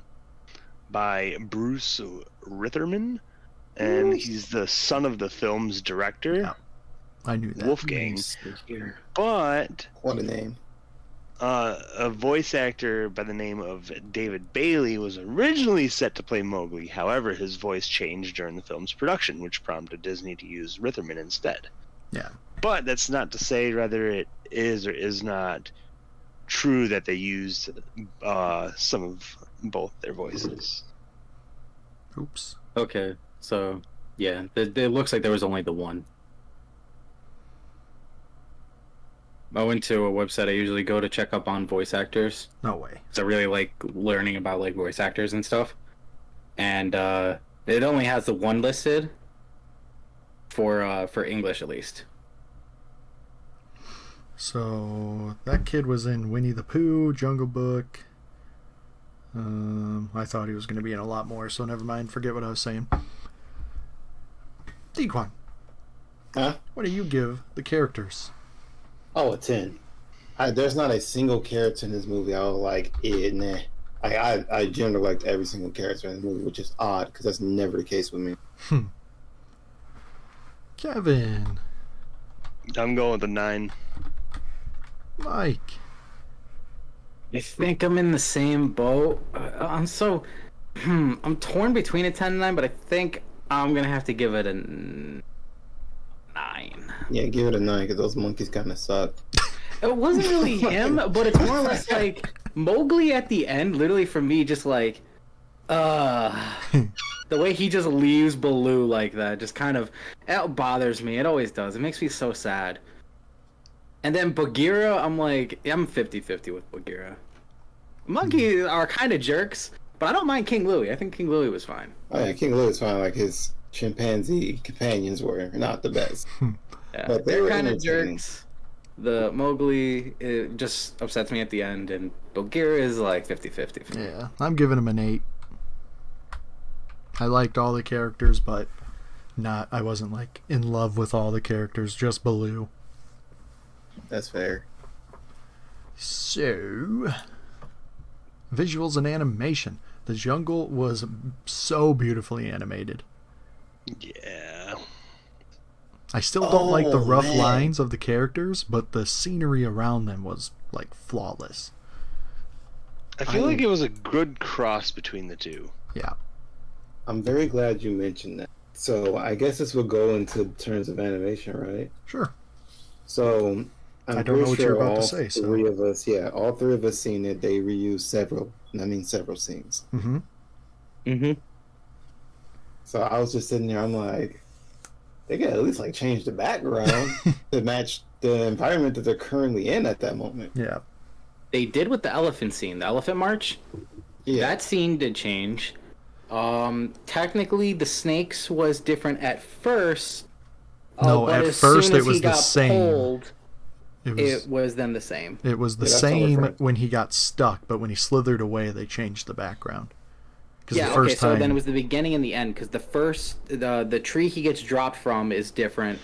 Bruce Ritherman, and he's the son of the film's director. Yeah, I knew that. Wolfgang. But What a name. a voice actor by the name of David Bailey was originally set to play Mowgli. However, his voice changed during the film's production, which prompted Disney to use Ritherman instead. Yeah. But that's not to say whether it is or is not true that they used some of both their voices. Oops. Okay, so yeah, it looks like there was only the one. I went to a website I usually go to check up on voice actors. No way. So I really like learning about like voice actors and stuff. And it only has the one listed for English at least. So that kid was in Winnie the Pooh, Jungle Book. I thought he was going to be in a lot more, so never mind. Forget what I was saying. Dequan. Huh? What do you give the characters? Oh, a 10. There's not a single character in this movie I was like, nah. I generally liked every single character in the movie, which is odd because that's never the case with me. Kevin. I'm going with a 9. Mike. I think I'm in the same boat. I'm torn between a 10 and 9, but I think I'm gonna have to give it a 9. Yeah, give it a 9 because those monkeys kind of suck. It wasn't really him, but it's more or less like Mowgli at the end. Literally, for me, just like the way he just leaves Baloo like that, just kind of it bothers me. It always does. It makes me so sad. And then Bagheera, I'm 50-50 with Bagheera. Monkeys are kind of jerks, but I don't mind King Louie. I think King Louie was fine. Oh yeah, King Louie is fine. Like his chimpanzee companions were not the best. Yeah, but they're kind of jerks. The Mowgli, it just upsets me at the end, and Bagheera is like 50-50 for me. Yeah, I'm giving him an 8. I liked all the characters, but I wasn't like in love with all the characters, just Baloo. That's fair. So, visuals and animation. The jungle was so beautifully animated. Yeah. I still don't like the rough lines of the characters, but the scenery around them was like flawless. I feel like it was a good cross between the two. Yeah. I'm very glad you mentioned that. So I guess this will go into terms of animation, right? Sure. So I don't know what you're about to say. All three of us seen it. They reused several scenes. Mm-hmm. Mm-hmm. So I was just sitting there. I'm like, they could at least like change the background to match the environment that they're currently in at that moment. Yeah. They did with the elephant scene, the elephant march. Yeah. That scene did change. Technically, the snakes was different at first. No, but at as first soon as it was he the got same. Pulled, it was then the same. It was the Yeah, that's all same right. when he got stuck, but when he slithered away, they changed the background. Yeah, the first so time, then it was the beginning and the end, because the tree he gets dropped from is different.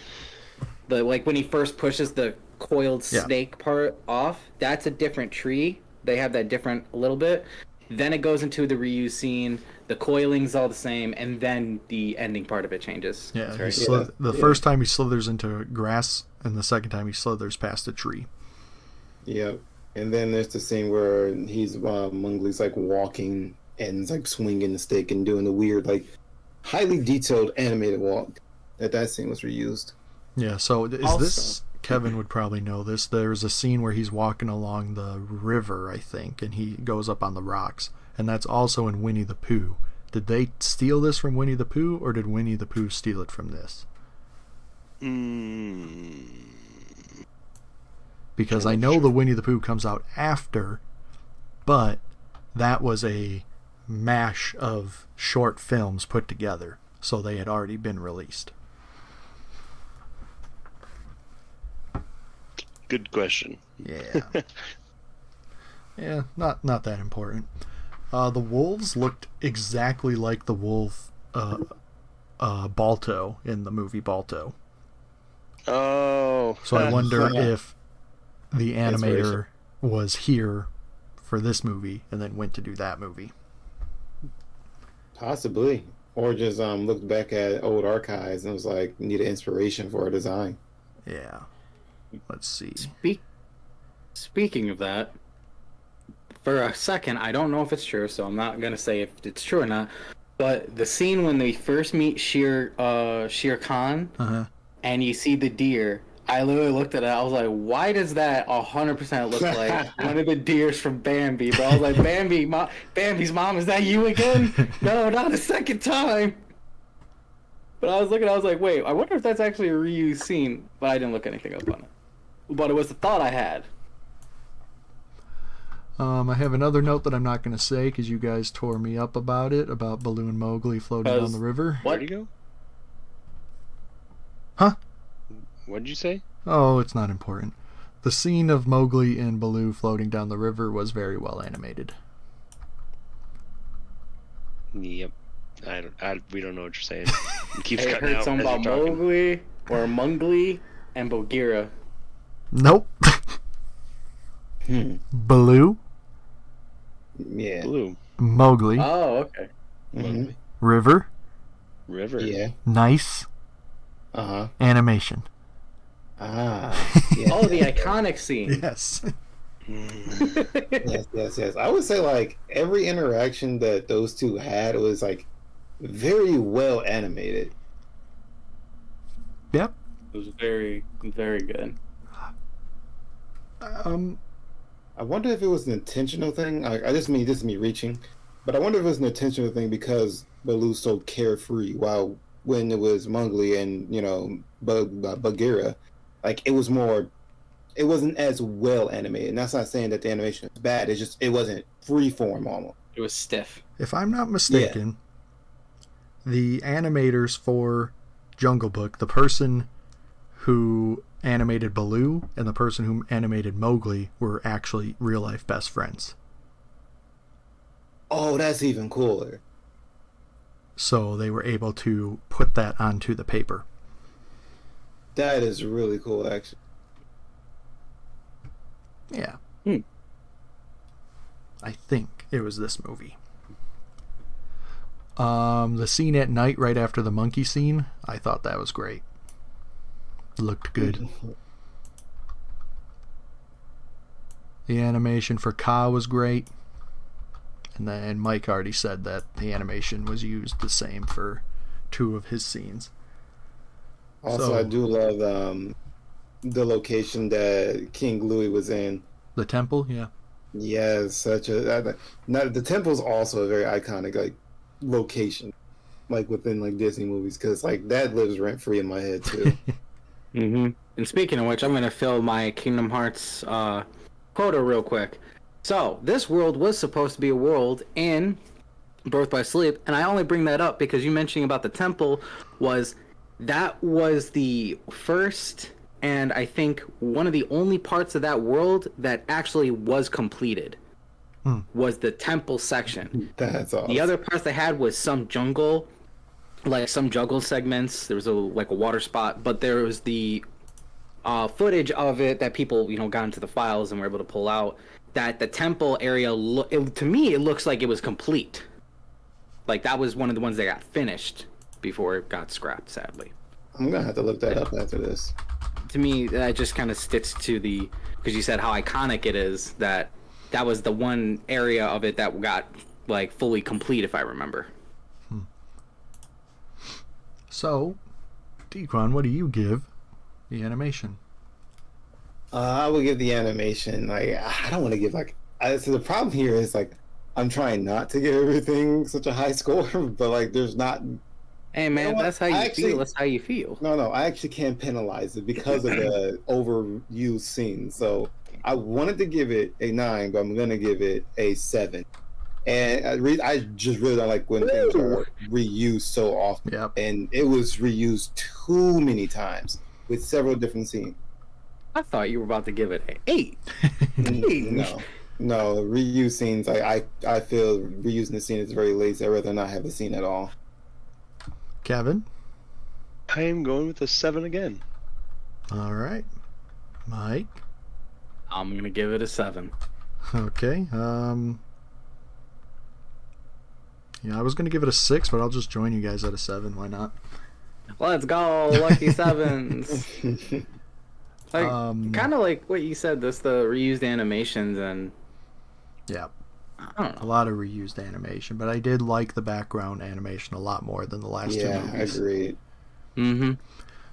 Like when he first pushes the coiled Yeah. snake part off. That's a different tree. They have that different a little bit. Then it goes into the reuse scene. The coiling's all the same, and then the ending part of it changes. Yeah, That's he right. the first time he slithers into grass, and the second time he slithers past a tree. Yep. And then there's the scene where he's Mowgli's like walking and he's like swinging the stick and doing the weird, like highly detailed animated walk. That scene was reused. Yeah, so is Also- this, Kevin would probably know this, there's a scene where he's walking along the river, I think, and he goes up on the rocks, and that's also in Winnie the Pooh. Did they steal this from Winnie the Pooh, or did Winnie the Pooh steal it from this? Because I know the Winnie the Pooh comes out after, but that was a mash of short films put together, so they had already been released. Good question. Yeah. Yeah, not that important. The wolves looked exactly like the wolf Balto in the movie Balto. Oh. So I wonder if the Inspiration. animator was here for this movie and then went to do that movie. Possibly. Or just looked back at old archives and was like, need an inspiration for a design. Yeah. Let's see. Speaking of that, for a second, I don't know if it's true, so I'm not gonna say if it's true or not. But the scene when they first meet Shere Khan, Uh-huh. and you see the deer, I literally looked at it. I was like, "Why does that 100% look like one of the deers from Bambi?" But I was like, "Bambi's mom, is that you again?" No, not a second time. But I was looking, I was like, "Wait, I wonder if that's actually a reused scene." But I didn't look anything up on it. But it was the thought I had. I have another note that I'm not going to say because you guys tore me up about it, about Baloo and Mowgli floating down the river. Where'd he go? Huh? What'd you say? Oh, it's not important. The scene of Mowgli and Baloo floating down the river was very well animated. Yep. We don't know what you're saying. It keeps I cutting heard out something as about you're talking. Mowgli or Mungli and Bagheera. Nope. Baloo, Yeah. Blue. Mowgli, Oh, okay. Mhm. river, River. Yeah. nice, Uh-huh. animation. Ah. Yeah. Oh, the iconic scene. Yes. Yes. I would say like every interaction that those two had was like very well animated. Yep. It was very, very good. I wonder if it was an intentional thing. I just mean this is me reaching, but I wonder if it was an intentional thing because Baloo's so carefree, while when it was Mowgli and Bagheera, like it wasn't as well animated. And that's not saying that the animation is bad. It's just it wasn't free form almost. It was stiff. If I'm not mistaken, the animators for Jungle Book, the person who animated Baloo and the person who animated Mowgli were actually real life best friends. Oh, that's even cooler. So they were able to put that onto the paper. That is really cool, actually. Yeah. Hmm. I think it was this movie. The scene at night right after the monkey scene, I thought that was great. Looked good. The animation for Ka was great. And then Mike already said that the animation was used the same for two of his scenes. Also, So- I do love the location that King Louis was in. The temple, yeah. Yes, the temple's also a very iconic like location, like within like Disney movies, because like that lives rent free in my head too. Mm-hmm. And speaking of which, I'm going to fill my Kingdom Hearts quota real quick. So, this world was supposed to be a world in Birth by Sleep, and I only bring that up because you mentioning about the temple was the first and I think one of the only parts of that world that actually was completed was the temple section. That's awesome. The other parts they had was some jungle, like some jungle segments. There was a water spot, but there was the footage of it that people got into the files and were able to pull out, that the temple area to me it looks like it was complete. Like that was one of the ones that got finished before it got scrapped, sadly. I'm gonna have to look that up after this. To me, that just kind of sticks to because you said how iconic it is, that was the one area of it that got like fully complete, if I remember. So, Dequan, what do you give the animation? I would give the animation, like, I don't want to give, like, so the problem here is, like, I'm trying not to give everything such a high score, but, like, there's not... Hey, man, that's how you feel. That's how you feel. No, I actually can't penalize it because of the overused scenes. So I wanted to give it a 9, but I'm going to give it a 7. And I just really don't like when things are reused so often. Yep. And it was reused too many times with several different scenes. I thought you were about to give it an 8. No, reuse scenes. I feel reusing the scene is very lazy. I'd rather not have the scene at all. Kevin? I am going with a 7 again. All right. Mike? I'm going to give it a 7. Okay. Yeah, I was going to give it a 6, but I'll just join you guys at a 7. Why not? Let's go, lucky sevens. Kind of like what you said, the reused animations and... Yeah. I don't know. A lot of reused animation, but I did like the background animation a lot more than the last two movies. Yeah, agreed. Mm-hmm.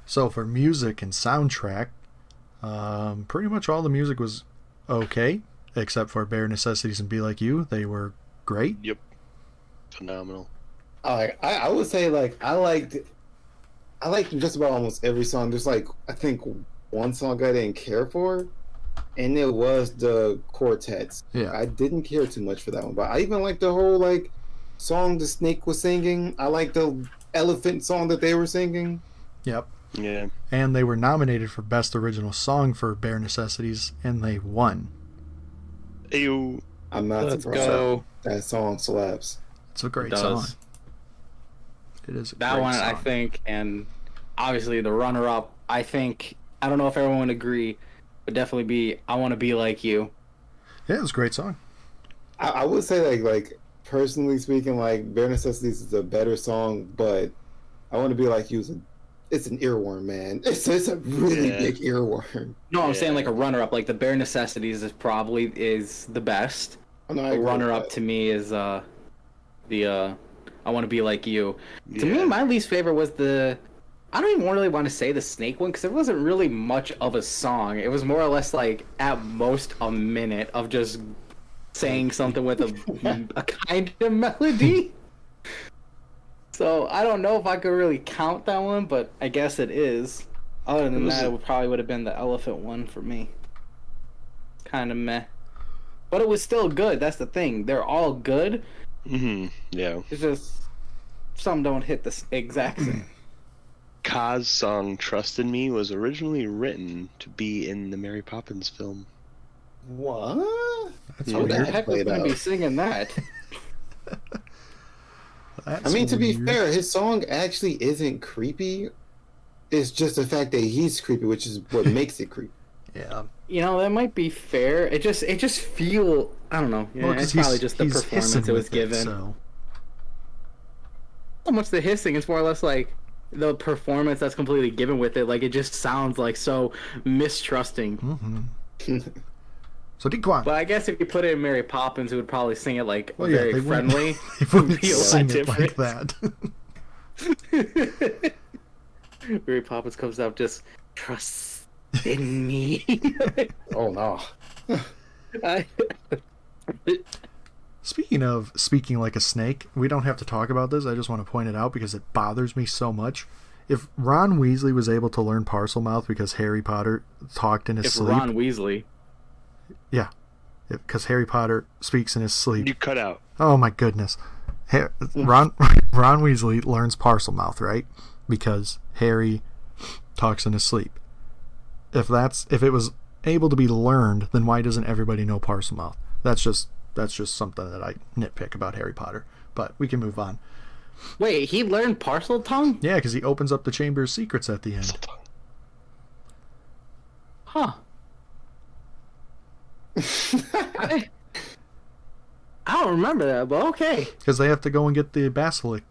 So for music and soundtrack, pretty much all the music was okay, except for Bare Necessities and Be Like You. They were great. Yep. Phenomenal. I would say, like, I liked just about almost every song. There's, like, I think one song I didn't care for, and it was the quartets. Yeah. I didn't care too much for that one, but I even liked the whole, like, song the Snake was singing. I liked the elephant song that they were singing. Yep. Yeah. And they were nominated for Best Original Song for Bare Necessities, and they won. Ayo. I'm not Let's surprised. go. That song slaps. It's a great It song. does. It is a That great one, song. I think, and obviously the runner-up, I think, I don't know if everyone would agree, would definitely be I Want to Be Like You. Yeah, it was a great song. I would say, like personally speaking, like Bare Necessities is a better song, but I Want to Be Like You it's an earworm, man. It's a really big earworm. No, I'm saying Yeah. like a runner-up, like the Bare Necessities is probably the best. The runner-up to me is the I Want to Be Like You. To me, my least favorite was I don't even really want to say the snake one because it wasn't really much of a song. It was more or less like at most a minute of just saying something with a kind of melody. So I don't know if I could really count that one, but I guess it is. Other than that, it probably would have been the elephant one for me. Kind of meh. But it was still good. That's the thing. They're all good. Mm-hmm. Yeah. It's just some don't hit the exact same. Kaz's song "Trust in Me" was originally written to be in the Mary Poppins film. What? That's Who the weird. heck was going to be singing that? That's I mean, to be weird. fair, his song actually isn't creepy. It's just the fact that he's creepy, which is what makes it creepy. Yeah. That might be fair. It just feel I don't know. Yeah, 'cause it's probably just the he's performance hissing it was with given. so. Not much the hissing. It's more or less like the performance that's completely given with it. Like it just sounds like so mistrusting. Mm-hmm. So Dequan. But I guess if you put it in Mary Poppins, it would probably sing it like Well, yeah, very they wouldn't- friendly. They wouldn't be a lot sing it like different. that. Mary Poppins comes out just trust in me. Oh no. Speaking of speaking like a snake, we don't have to talk about this. I just want to point it out because it bothers me so much. If Ron Weasley was able to learn parcel mouth because Harry Potter talked in his If sleep, Ron Weasley. yeah, because Harry Potter speaks in his sleep. You cut out. Oh my goodness, Ron Weasley learns parcel mouth, right? Because Harry talks in his sleep. If it was able to be learned, then why doesn't everybody know parcel mouth? That's just something that I nitpick about Harry Potter. But we can move on. Wait, he learned parcel tongue? Yeah, because he opens up the Chamber of Secrets at the end. Huh. I don't remember that, but okay. Because they have to go and get the basilic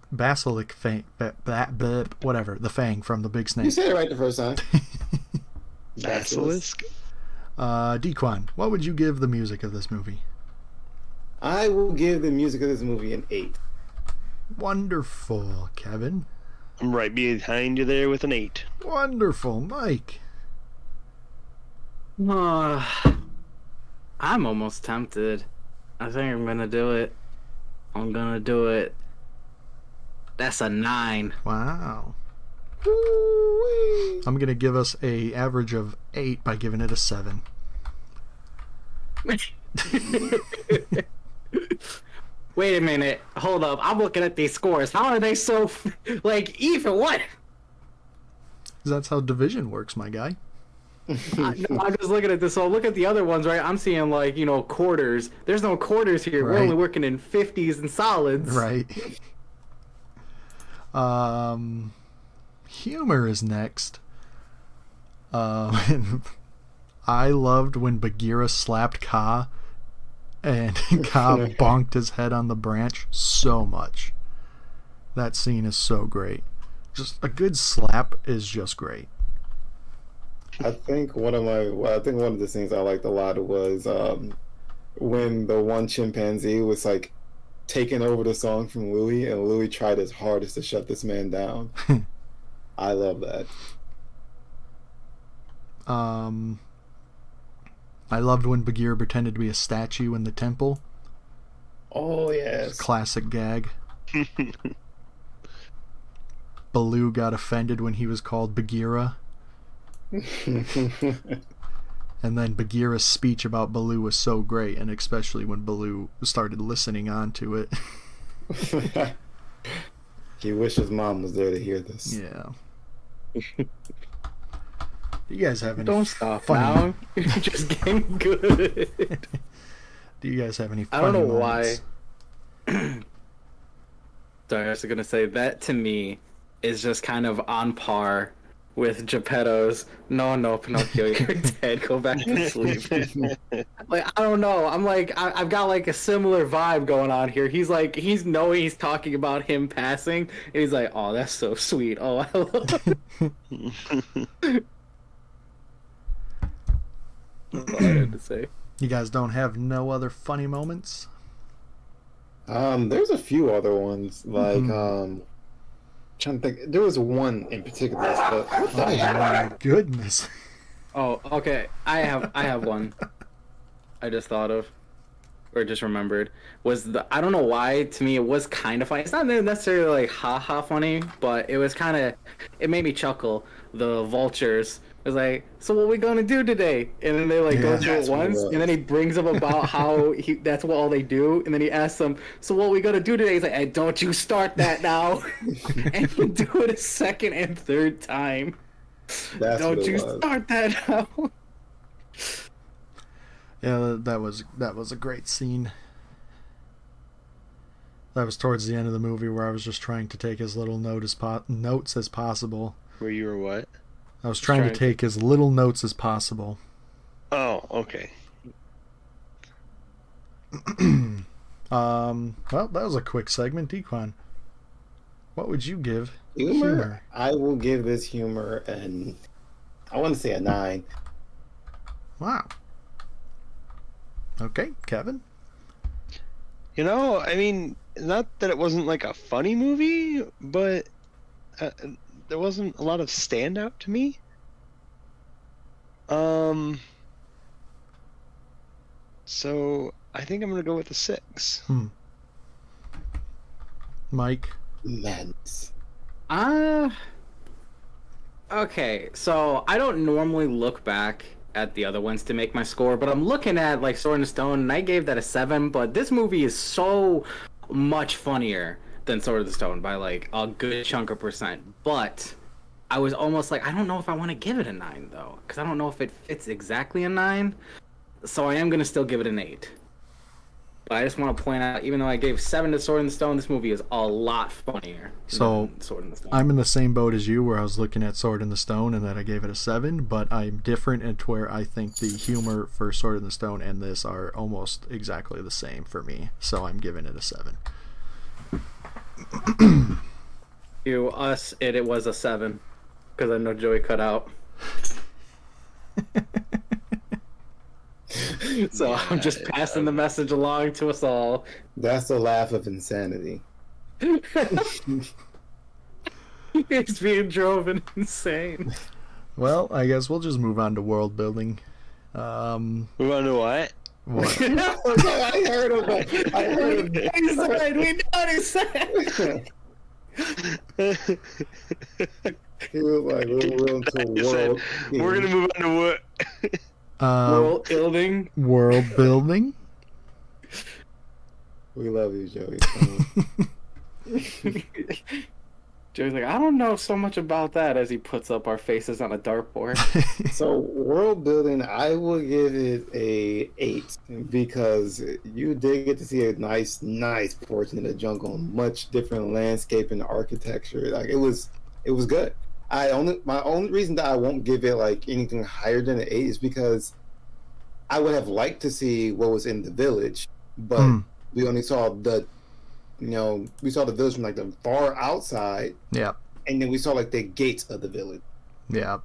fang, whatever, the fang from the big snake. You said it right the first time. Basilisk. Dequan, what would you give the music of this movie? I will give the music of this movie an 8. Wonderful, Kevin. I'm right behind you there with an 8. Wonderful, Mike. I'm almost tempted. I think I'm gonna do it. I'm gonna do it. That's a 9. Wow. Woo-wee. I'm gonna give us a average of 8 by giving it a 7. Wait a minute. Hold up. I'm looking at these scores. How are they so like even? What? That's how division works, my guy. No, I'm just looking at this. So look at the other ones, right? I'm seeing like, quarters. There's no quarters here. Right. We're only working in 50s and solids. Right. Humor is next. I loved when Bagheera slapped Ka, and Ka bonked his head on the branch so much. That scene is so great. Just a good slap is just great. I think one of the things I liked a lot was when the one chimpanzee was like taking over the song from Louis, and Louis tried his hardest to shut this man down. I love that. I loved when Bagheera pretended to be a statue in the temple. Oh yes. Classic gag. Baloo got offended when he was called Bagheera. And then Bagheera's speech about Baloo was so great, and especially when Baloo started listening on to it. He wished his mom was there to hear this. Yeah. Do you guys have any Don't stop funny... now. You're just getting good. Do you guys have any I funny don't know moments? why. Sorry, I was gonna say that to me is just kind of on par with Geppetto's no, Pinocchio, you're dead, go back to sleep. Like, I don't know, I'm like, I've got like a similar vibe going on here. He's like, he's knowing he's talking about him passing, and he's like, oh, that's so sweet. Oh, I love That's all I had to say. You guys don't have no other funny moments? There's a few other ones, like trying to think. There was one in particular, but what the Oh heck? my goodness. Oh, okay. I have one. I just thought of, or just remembered, was I don't know why, to me it was kind of funny. It's not necessarily like ha funny, but it was kind of, it made me chuckle. The vultures was like, so what we gonna do today? And then they like go through it That's what it once, was. and then he brings up about how that's what all they do, and then he asks them, so what we gonna do today? He's like, hey, don't you start that now. And you do it a second and third time. That's Don't what it you was. start that now. Yeah, that was a great scene. That was towards the end of the movie where I was just trying to take as little notes as possible. Where you were what? I was trying to take as little notes as possible. Oh, okay. Well, that was a quick segment. Dequan, what would you give Humor. I will give this humor I want to say a 9. Wow. Okay, Kevin? I mean, not that it wasn't like a funny movie, but there wasn't a lot of standout to me. So I think I'm gonna go with a 6. Mike? Men's. Okay, so I don't normally look back at the other ones to make my score, but I'm looking at like Sword and Stone, and I gave that a 7, but this movie is so much funnier than Sword of the Stone by like a good chunk of percent. But I was almost like, I don't know if I want to give it a 9 though, because I don't know if it fits exactly a 9. So I am gonna still give it an 8. But I just want to point out, even though I gave 7 to Sword in the Stone, this movie is a lot funnier. So than Sword in the Stone. I'm in the same boat as you, where I was looking at Sword in the Stone and that I gave it a 7, but I'm different at where I think the humor for Sword in the Stone and this are almost exactly the same for me. So I'm giving it a 7. To us, it was a 7 because I know Joey cut out. So I'm just passing the message along to us all. That's the laugh of insanity. He's being driven insane. Well, I guess we'll just move on to world building. Move on to what? What? I heard him. I heard him. He said, we know what he said. He was like, we're into world. We're gonna move on to what? World building. World building? We love you, Joey. Joey's like, I don't know so much about that, as he puts up our faces on a dartboard. So world building, I will give it a 8 because you did get to see a nice portion of the jungle, much different landscape and architecture. Like it was good. My only reason that I won't give it like anything higher than an 8 is because I would have liked to see what was in the village, but we only saw the village from like the far outside. Yeah. And then we saw like the gates of the village. Yeah.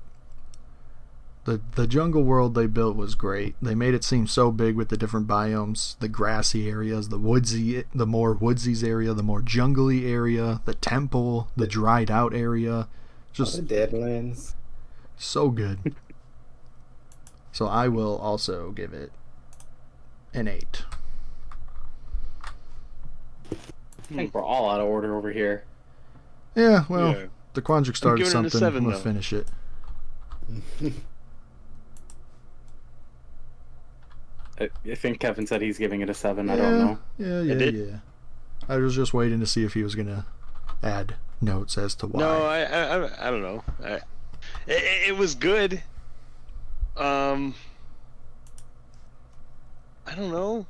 The jungle world they built was great. They made it seem so big with the different biomes, the grassy areas, the more woodsies area, the more jungly area, the temple, the dried out area. Just the Deadlands. So good. So I will also give it an 8. I think we're all out of order over here. Yeah, well, the Quandric started something. 7, I'm going to finish it. I think Kevin said he's giving it a 7. I don't know. Yeah. I was just waiting to see if he was going to add notes as to why. No, I don't know. It was good. I don't know.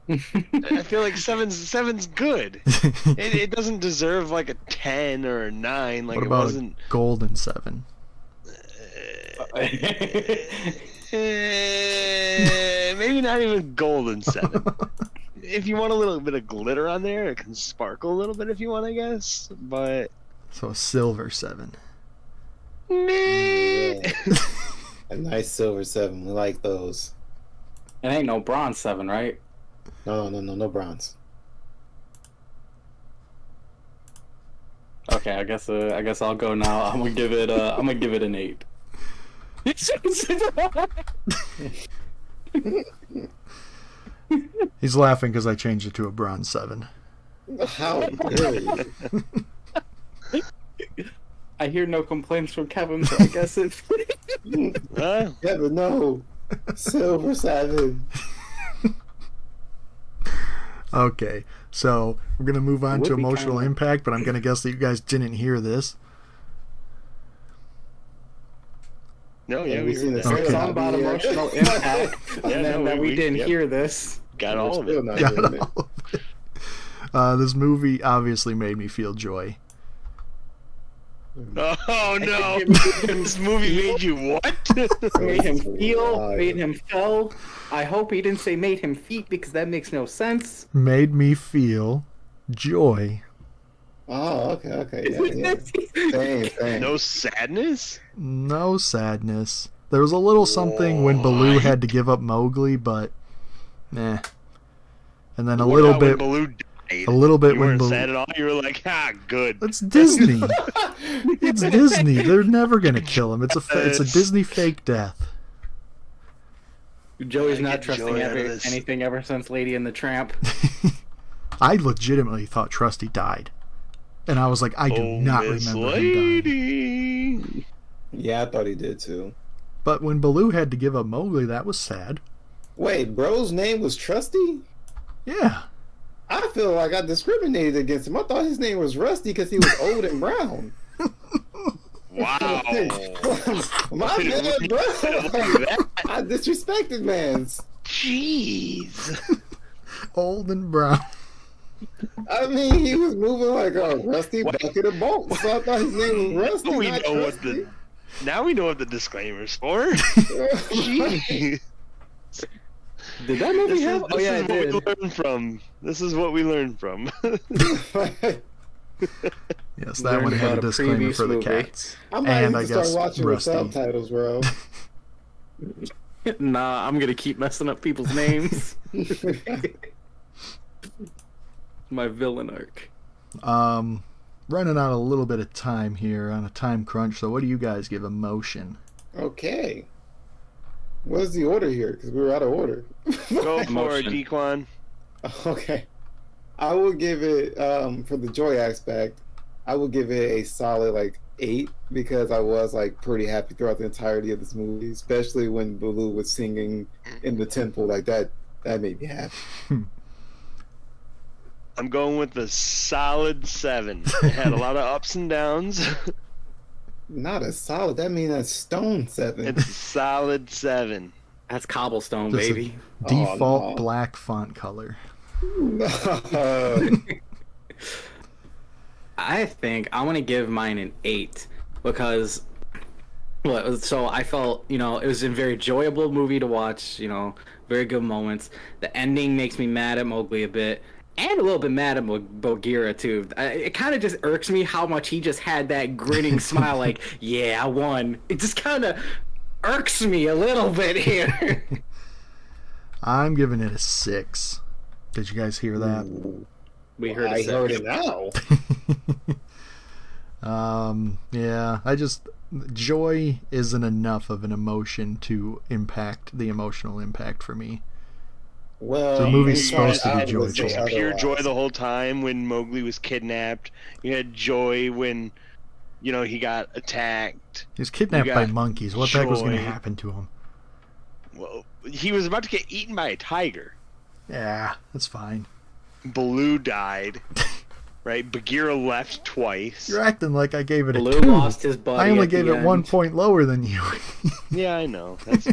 I feel like seven's good. It doesn't deserve like a 10 or a 9. Like what about it wasn't a golden 7? Maybe not even golden 7. If you want a little bit of glitter on there, it can sparkle a little bit if you want, I guess. But so a silver 7. Yeah. A nice silver 7. We like those. It ain't no bronze 7, right? No bronze. Okay, I guess I'll go now. I'm gonna give it an 8. He's laughing because I changed it to a bronze 7. How dare you? I hear no complaints from Kevin, so I guess it's Kevin, no. Silver 7. Okay, so we're going to move on to emotional impact, but I'm going to guess that you guys didn't hear this. No, yeah, we heard that. It's all about emotional impact, and then that we didn't hear this. Got all of it. This movie obviously made me feel joy. Oh no! This movie made you what? Made him feel, made him feel. I hope he didn't say made him feet because that makes no sense. Made me feel joy. Oh, okay. Yeah. Same. No sadness? No sadness. There was a little something when Baloo had to give up Mowgli, but and then a little bit. When Baloo died? A little bit you when weren't Baloo. sad at all. You were like, good. It's Disney. It's Disney. They're never gonna kill him. It's a Disney fake death. Joey's not trusting anything ever since Lady and the Tramp. I legitimately thought Trusty died, and I was like, I do not remember him dying. Yeah, I thought he did too. But when Baloo had to give up Mowgli, that was sad. Wait, bro's name was Trusty? Yeah. I feel like I discriminated against him. I thought his name was Rusty because he was old and brown. Wow. My bad, bro. I disrespected man's. Jeez. Old and brown. I mean, he was moving like a rusty bucket of bolts. So I thought his name was Rusty. We not know what Trusty. now we know what the disclaimer's for. Jeez. Did that movie have? Oh yeah, it This is did. what we learned from. This is what we learned from. Yes, that Learned one had a about a disclaimer previous for the movie. cats. I might And need I to start guess watching Rusty. with subtitles, bro. Nah, I'm gonna keep messing up people's names. My villain arc. Running out a little bit of time here on a time crunch. So, what do you guys give emotion? Okay. What's the order here? Because we were out of order. Go for it, Emotion. Dequan. Okay. I will give it, for the joy aspect, I will give it a solid, like, 8, because I was, like, pretty happy throughout the entirety of this movie, especially when Baloo was singing in the temple. Like, that made me happy. I'm going with the solid 7. It had a lot of ups and downs. Not a solid. That means a stone 7. It's a solid 7. That's cobblestone, Just a baby. default no. black font color. I think I want to give mine an 8 because, well, so I felt, it was a very enjoyable movie to watch, very good moments. The ending makes me mad at Mowgli a bit, and a little bit mad at Bagheera too. It kind of just irks me how much he just had that grinning smile, like, yeah, I won. It just kind of irks me a little bit here. I'm giving it a 6. Did you guys hear that? We heard I it. heard it now. Yeah, joy isn't enough of an emotion to impact the emotional impact for me. Well, The movie's inside supposed to be out would say joyful. Pure joy otherwise. the whole time when Mowgli was kidnapped. You had joy when, he got attacked. He was kidnapped You by got monkeys. What the heck was going to joy. happen to him? Well, he was about to get eaten by a tiger. Yeah, that's fine. Baloo died. Right? Bagheera left twice. You're acting like I gave it a Baloo 2. lost his buddy. I only at the gave it end. 1 point lower than you. Yeah, I know. That's...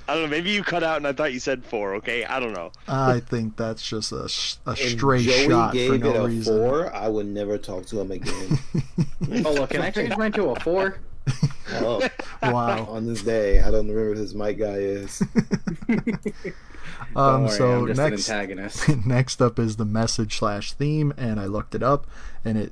I don't know. Maybe you cut out and I thought you said 4. Okay, I don't know. I think that's just a If stray Joey shot for gave it no a reason. 4, I would never talk to him again. Oh, look, can I change mine to a 4? Oh, Wow. on this day, I don't remember who this Mike guy is. Don't worry, So I'm just next, an antagonist. next up is the message/theme, and I looked it up, and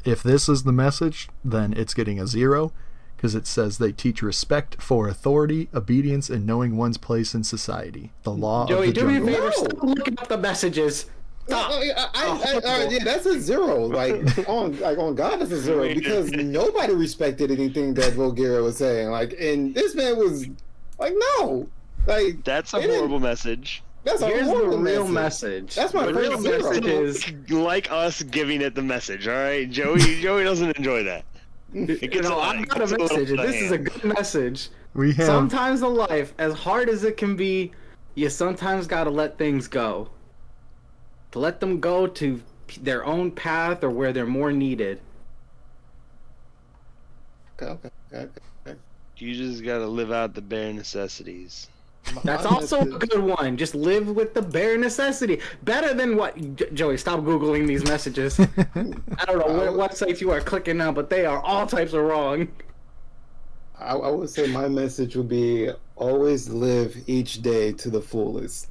if this is the message, then it's getting a 0, because it says they teach respect for authority, obedience, and knowing one's place in society. The law Joey, of the do me a jungle. favor. No. Stop looking up the messages. Stop. Yeah, that's a 0. Like on God, that's a 0 because nobody respected anything that Bulgaria was saying. Like, and this man was like, no, like That's a It didn't- horrible message. that's a Here's the horrible real message. message. That's my the first real zero. message is. Like us giving it the message, all right? Joey doesn't enjoy that. It gets No, a- I'm it not gets a little message. out of This is a hand. good message. We have Sometimes in life, as hard as it can be, you sometimes gotta let things go. To let them go to their own path or where they're more needed. Okay. You just gotta live out the bare necessities. That's also a good one. Just live with the bare necessity. Better than what? Joey, stop Googling these messages. I don't know what websites you are clicking on, but they are all types of wrong. I would say my message would be always live each day to the fullest.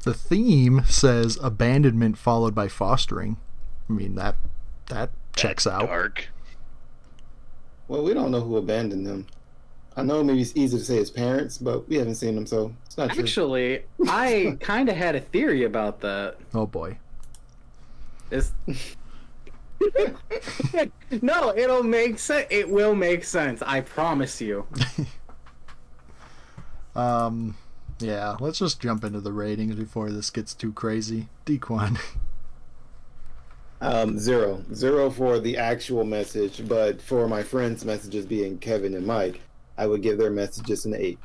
the theme says abandonment followed by fostering. I mean that checks out. Dark. Well, we don't know who abandoned them. I know maybe it's easy to say his parents, but we haven't seen them, so it's not true. Actually, I kind of had a theory about that. Oh boy. It's... No, it'll make sense. It will make sense. I promise you. Yeah, let's just jump into the ratings before this gets too crazy. Dequan. 0. 0 for the actual message, but for my friends' messages being Kevin and Mike, I would give their messages an 8.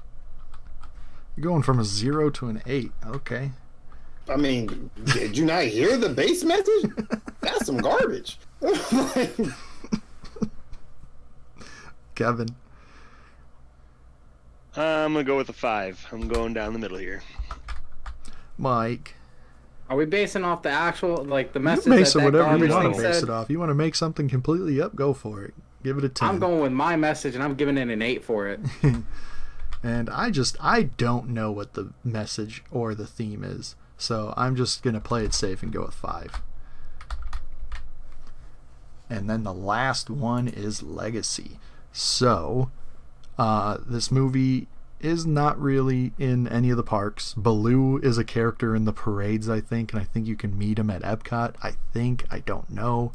You're going from a 0 to an 8. Okay. I mean, did you not hear the base message? That's some garbage. Kevin. I'm gonna go with a 5. I'm going down the middle here. Mike. Are we basing off the actual, like, the message You base that it whatever you garbage want thing to base said? it off. You want to make something completely up, go for it. Give it a 10. I'm going with my message, and I'm giving it an 8 for it. And I don't know what the message or the theme is. So I'm just going to play it safe and go with 5. And then the last one is Legacy. So, this movie is not really in any of the parks. Baloo is a character in the parades, I think, and I think you can meet him at Epcot. I don't know.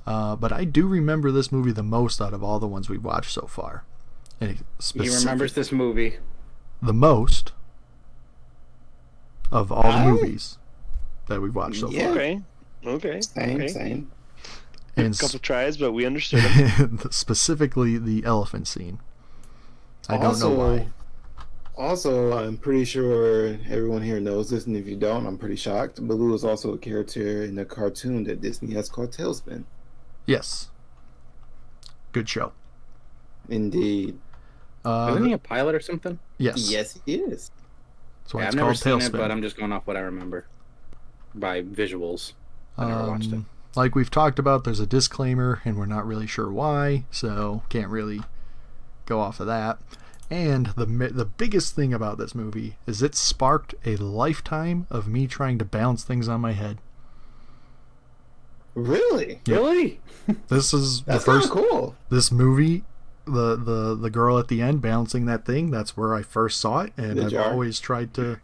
But I do remember this movie the most out of all the ones we've watched so far. And He remembers this movie. the most of all the movies that we've watched so far. Okay. Same. And A couple tries, but we understood it. specifically the elephant scene. I don't know why. Also, I'm pretty sure everyone here knows this, and if you don't, I'm pretty shocked. Baloo is also a character in a cartoon that Disney has called Tailspin. Yes. Good show. Indeed. Isn't he a pilot or something? Yes. Yes, he is. That's why Yeah, it's I've never called seen Tailspin. it, but I'm just going off what I remember by visuals. I never watched it. Like we've talked about, there's a disclaimer, and we're not really sure why, so can't really go off of that. And the biggest thing about this movie is it sparked a lifetime of me trying to balance things on my head. Really? Yep. Really? This is That's the first. cool. This movie, the girl at the end balancing that thing. That's where I first saw it, and The I've jar. always tried to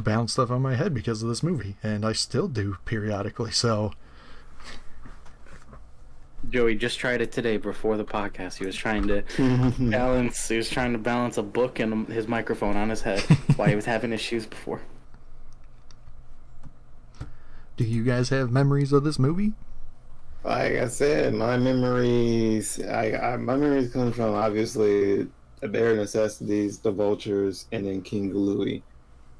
balance stuff on my head because of this movie, and I still do periodically. So Joey just tried it today before the podcast. He was trying to balance. He was trying to balance a book and his microphone on his head while he was having issues before. do you guys have memories of this movie? Like I said, my memories come from obviously the bare necessities, the vultures, and then King Louie.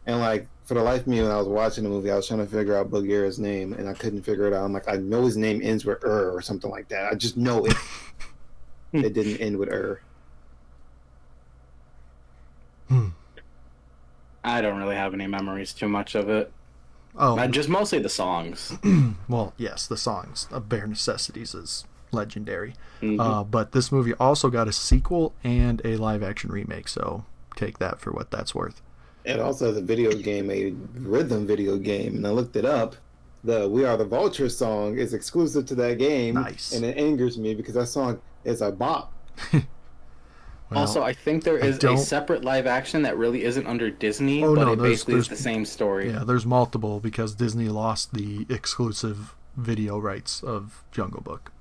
And like for the life of me, when I was watching the movie, I was trying to figure out Bagheera's name, and I couldn't figure it out. I'm like, I know his name ends with or something like that. I just know it. It didn't end with I don't really have any memories too much of it. Oh, Just mostly the songs. well, yes, the songs of Bare Necessities is legendary. Mhm. But this movie also got a sequel and a live-action remake, so take that for what that's worth. It also has a video game, a rhythm video game, and I looked it up. The "We Are the Vultures" song is exclusive to that game, Nice. and it angers me because that song is a bop. Well, Also, I think there is don't- a separate live action that really isn't under Disney, Oh, but no, it there's- basically is there's- the same story. yeah, there's multiple because Disney lost the exclusive video rights of Jungle Book.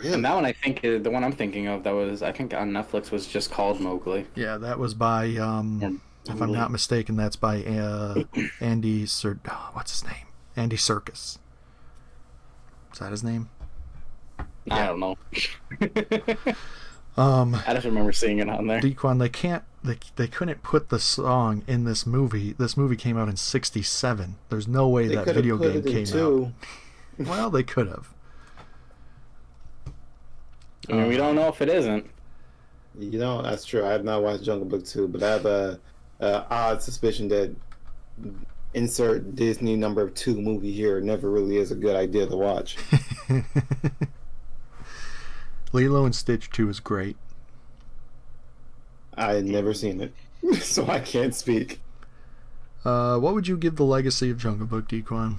And that one, I think, the one I'm thinking of that was, I think on Netflix was just called Mowgli. Yeah, that was by, if I'm not mistaken, that's by Andy what's his name? Andy Serkis. Is that his name? I don't know. Um, I just remember seeing it on there. Dequan, they couldn't put the song in this movie. This movie came out in '67. There's no way They that could have video put game it in came two. out. Well, they could have. I mean, we don't know if it isn't. You know, that's true. I have not watched Jungle Book 2, but I have a odd suspicion that insert Disney number 2 movie here never really is a good idea to watch. Lilo and Stitch 2 is great. I had never seen it, so I can't speak. What would you give the legacy of Jungle Book, Dequan?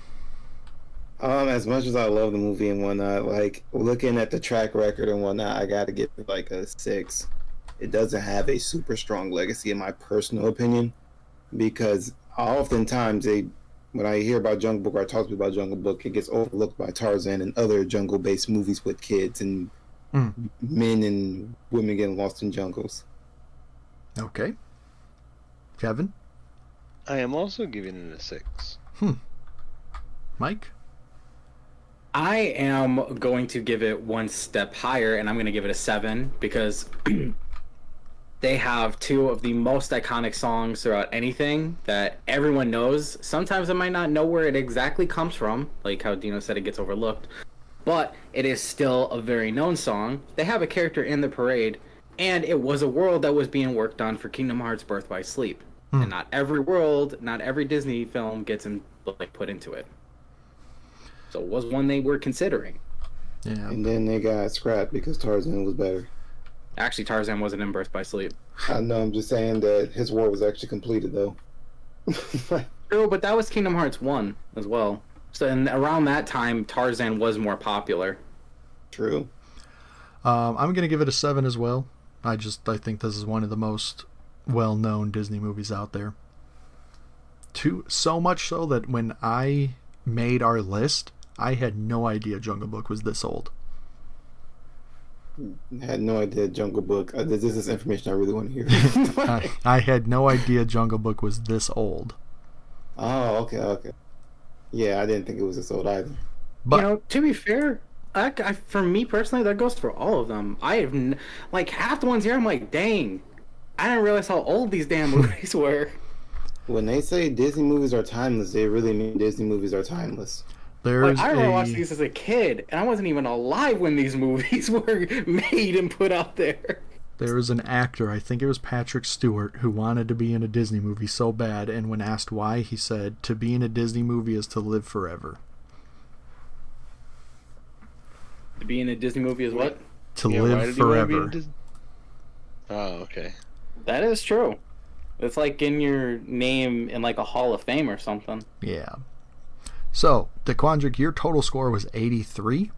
As much as I love the movie and whatnot, like looking at the track record and whatnot, I gotta give it like a 6. It doesn't have a super strong legacy in my personal opinion, because oftentimes when I hear about Jungle Book or I talk to people about Jungle Book, it gets overlooked by Tarzan and other jungle-based movies with kids and men and women getting lost in jungles. Okay. Kevin? I am also giving it a 6. Mike? I am going to give it one step higher, and I'm going to give it a 7 because they have two of the most iconic songs throughout anything that everyone knows. Sometimes I might not know where it exactly comes from, like how Dino said it gets overlooked, but it is still a very known song. They have a character in the parade And it was a world that was being worked on for Kingdom Hearts Birth by Sleep. And not every world, not every Disney film gets put into it. So it was one they were considering. Yeah. And then they got scrapped because Tarzan was better. Actually, Tarzan wasn't in Birth by Sleep. I know, I'm just saying that his war was actually completed, though. True, but that was Kingdom Hearts 1 as well. So and around that time, Tarzan was more popular. True. I'm going to give it a 7 as well. I think this is one of the most well-known Disney movies out there. So much so that when I made our list, I had no idea Jungle Book was this old. I had no idea Jungle Book. This is information I really want to hear. I had no idea Jungle Book was this old. Oh, okay. Yeah, I didn't think it was this old either. But to be fair, for me personally, that goes for all of them. I have half the ones here. I'm like, dang, I didn't realize how old these damn movies were. When they say Disney movies are timeless, they really mean Disney movies are timeless. I remember watching these as a kid, and I wasn't even alive when these movies were made and put out there. There was an actor, I think it was Patrick Stewart, who wanted to be in a Disney movie so bad, and when asked why, he said, "To be in a Disney movie is to live forever." To be in a Disney movie is what? To live forever. Oh, okay. That is true. It's like in your name in like a Hall of Fame or something. Yeah. So, DeQuandrick, your total score was 83?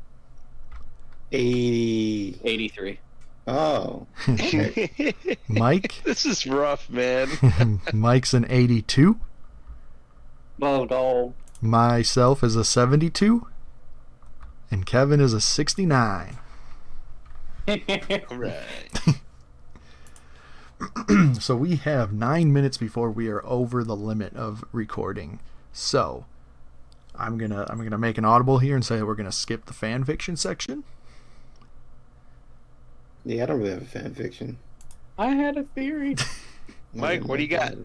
83. Oh. Okay. Mike? This is rough, man. Mike's an 82. Well, go. Myself is a 72. And Kevin is a 69. All right. So we have 9 minutes before we are over the limit of recording. So I'm gonna make an audible here and say that we're gonna skip the fan fiction section. Yeah, I don't really have a fan fiction. I had a theory. Mike, what do you got?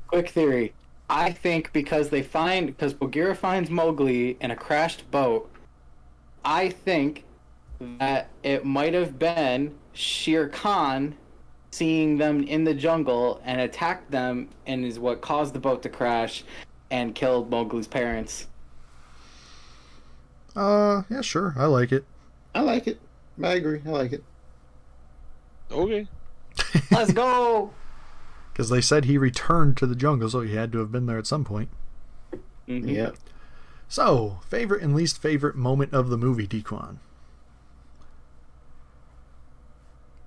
Quick theory. I think because Bagheera finds Mowgli in a crashed boat, I think that it might have been Shere Khan seeing them in the jungle and attacked them and is what caused the boat to crash and killed Mowgli's parents. Yeah, sure. I like it. I like it. I agree. I like it. Okay. Let's go! Because they said he returned to the jungle, so he had to have been there at some point. Mm-hmm. Yeah. So, favorite and least favorite moment of the movie, Dequan?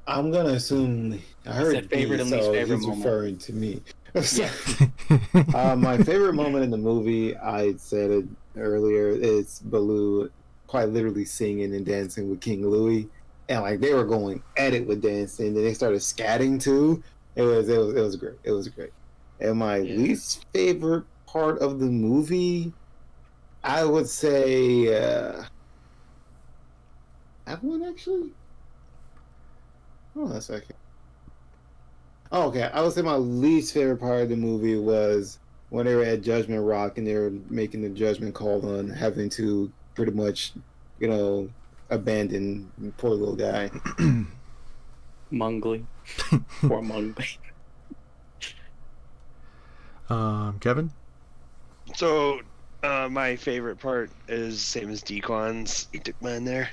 I'm gonna assume I heard said favorite B, and least so favorite he's moment. referring to me. Yeah. My favorite moment in the movie, I said it earlier, is Baloo quite literally singing and dancing with King Louie, and like they were going at it with dancing, and then they started scatting too. It was great. It was great. And my least favorite part of the movie, I would say, I have one actually. Hold on a second. Oh, okay. I would say my least favorite part of the movie was when they were at Judgment Rock and they were making the judgment call on having to pretty much, abandon poor little guy. Mowgli. Poor Mowgli. Kevin? So, my favorite part is same as Dequan's. He took mine there.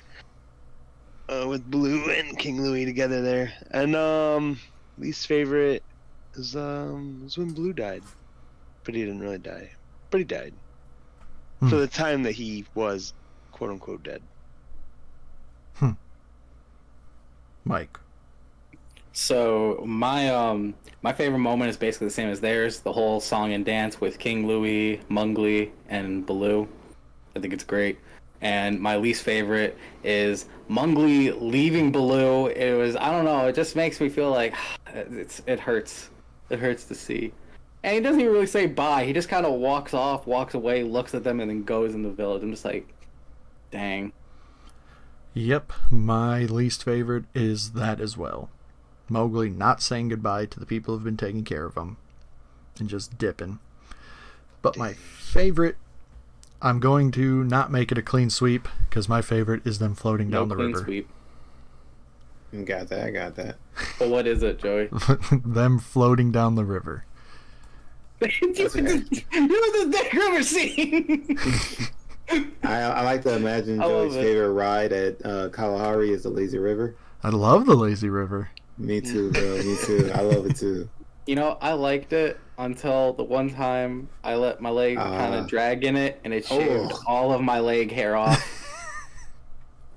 With Blue and King Louie together there. And least favorite is was when Blue died. But he didn't really die. But he died. For the time that he was quote unquote dead. Mike. So my favorite moment is basically the same as theirs. The whole song and dance with King Louie, Mowgli, and Baloo. I think it's great. And my least favorite is Mowgli leaving Baloo. It was, I don't know, it just makes me feel like it hurts. It hurts to see. And he doesn't even really say bye. He just kind of walks off, walks away, looks at them, and then goes in the village. I'm just like, dang. Yep, my least favorite is that as well. Mowgli not saying goodbye to the people who've been taking care of him and just dipping. But my favorite, I'm going to not make it a clean sweep because my favorite is them floating down the river. Sweep. Got that. I got that. But what is it, Joey? Them floating down the river. You was the Dick River scene. I like to imagine Joey's favorite ride at Kalahari is the lazy river. I love the lazy river. Me too, bro. Me too. I love it too. You know, I liked it until the one time I let my leg kind of drag in it, and it shaved all of my leg hair off.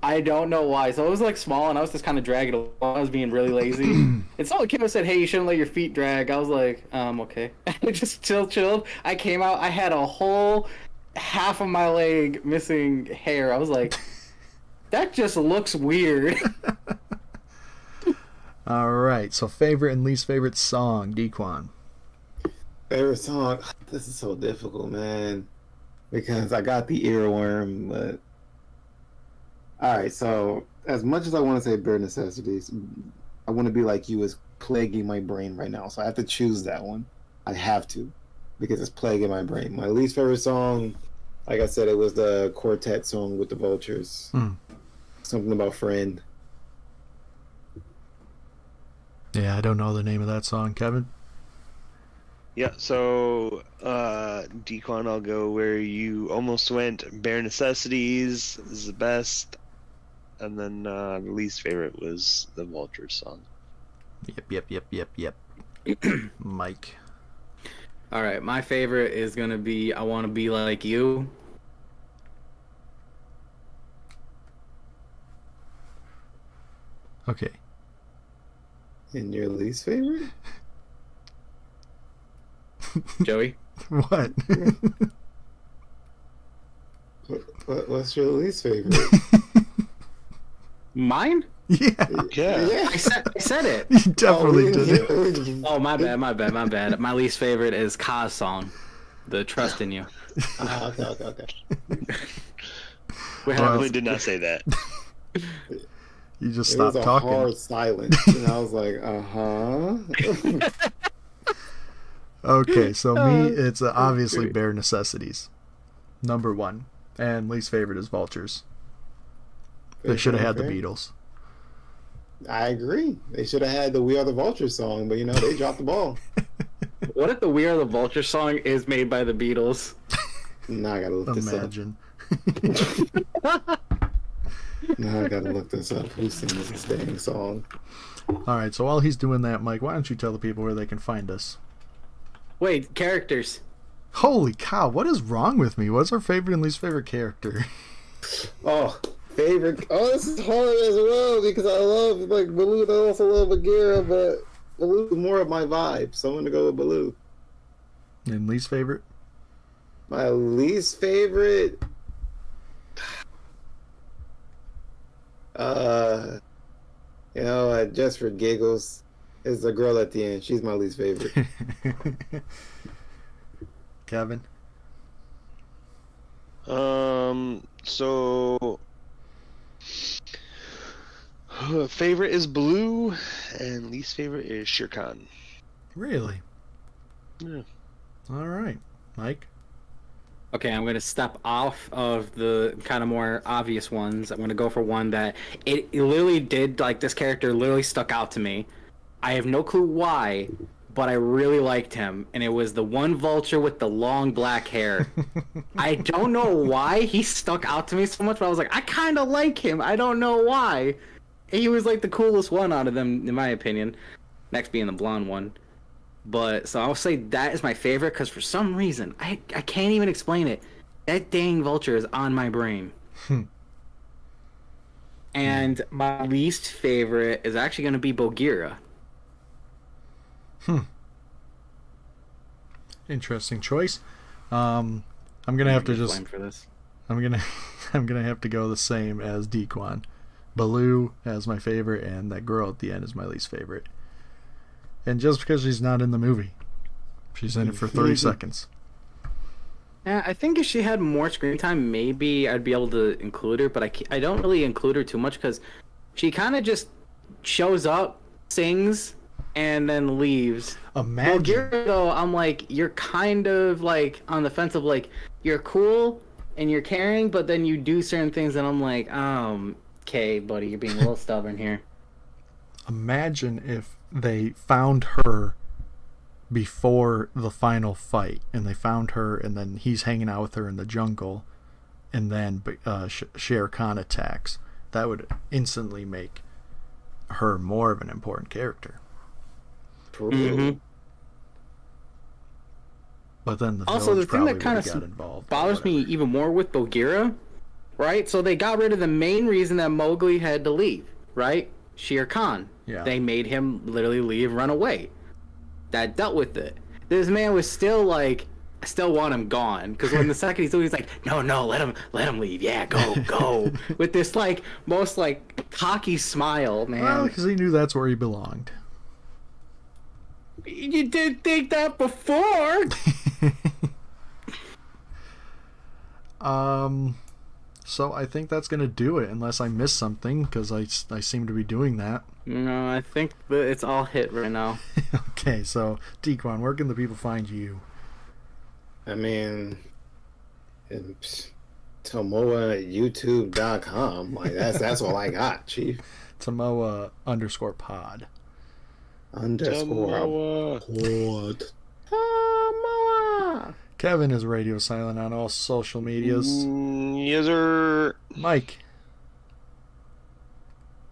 I don't know why. So it was like small, and I was just kind of dragging it along. I was being really lazy. And someone came and said, "Hey, you shouldn't let your feet drag." I was like, okay. I just chilled. I came out. I had a whole half of my leg missing hair. I was like, that just looks weird. All right. So favorite and least favorite song, Dequan. Favorite song? This is so difficult, man. Because I got the earworm, but... Alright, so as much as I want to say bare necessities, I want to be like you is plaguing my brain right now. So I have to choose that one. I have to. Because it's plaguing my brain. My least favorite song, like I said, it was the quartet song with the Vultures. Something about friend. Yeah, I don't know the name of that song. Kevin? Yeah, so Dequan, I'll go where you almost went. Bare Necessities is the best. And then the least favorite was the Vultures song. Yep. Mike. All right, my favorite is going to be I Want to Be Like You. Okay. And your least favorite? Joey? What? What's your least favorite? Mine? Yeah. I said it. You definitely did. Oh, my bad. My least favorite is Ka's song, The Trust in You. Okay. We probably did not say that. You just it stopped was a talking. hard silence, and I was like, Okay, so me, it's obviously bare necessities. Number one. And least favorite is Vultures. They should have had the Beatles. I agree. They should have had the We Are the Vultures song, but they dropped the ball. What if the We Are the Vultures song is made by the Beatles? Now I gotta look this up. Imagine. Now I gotta look this up. Who sings this dang song? Alright, so while he's doing that, Mike, why don't you tell the people where they can find us? Wait, characters. Holy cow, what is wrong with me? What's our favorite and least favorite character? Favorite. This is hard as well because I love Baloo. I also love Bagheera, but Baloo is more of my vibe, so I'm gonna go with Baloo. And least favorite? My least favorite. Just for giggles, is the girl at the end. She's my least favorite. Kevin? So favorite is Blue, and least favorite is Shere Khan. Really? Yeah. Alright. Mike? Okay, I'm going to step off of the kind of more obvious ones. I'm going to go for one that it literally did, this character literally stuck out to me. I have no clue why, but I really liked him, and it was the one vulture with the long black hair. I don't know why he stuck out to me so much, but I was like, I kind of like him. I don't know why. He was the coolest one out of them, in my opinion. Next being the blonde one. But, so I'll say that is my favorite, because for some reason, I can't even explain it. That dang vulture is on my brain. And my least favorite is actually going to be Bagheera. Interesting choice. I'm gonna have to just. For this. I'm gonna have to go the same as Dequan. Baloo as my favorite, and that girl at the end is my least favorite. And just because she's not in the movie, she's in it for 30 seconds. Yeah, I think if she had more screen time, maybe I'd be able to include her. But I don't really include her too much because she kind of just shows up, sings, and then leaves. Imagine. Bagheera, though, I'm you're kind of on the fence of you're cool and you're caring, but then you do certain things, and I'm okay, buddy, you're being a little stubborn here. imagine if they found her before the final fight, and they found her, and then he's hanging out with her in the jungle, and then Shere Khan attacks. That would instantly make her more of an important character. Mm-hmm. But then the also, the thing that kind of bothers me even more with Bagheera, right? So they got rid of the main reason that Mowgli had to leave, right? Shere Khan. Yeah. They made him literally leave, run away. That dealt with it. This man was still like, I still want him gone. Because when the second he's like, no, let him leave. Yeah, go. With this like most like cocky smile, man. Well, because he knew that's where he belonged. You didn't think that before. So I think that's gonna do it, unless I missed something, because I seem to be doing that. No, I think that it's all hit right now. Okay, so Dequan, where can the people find you? I mean, TMOA.youtube.com. Like that's all I got, Chief. TMOA _pod. _pod. Kevin is radio silent on all social medias. Yes, sir. Mike.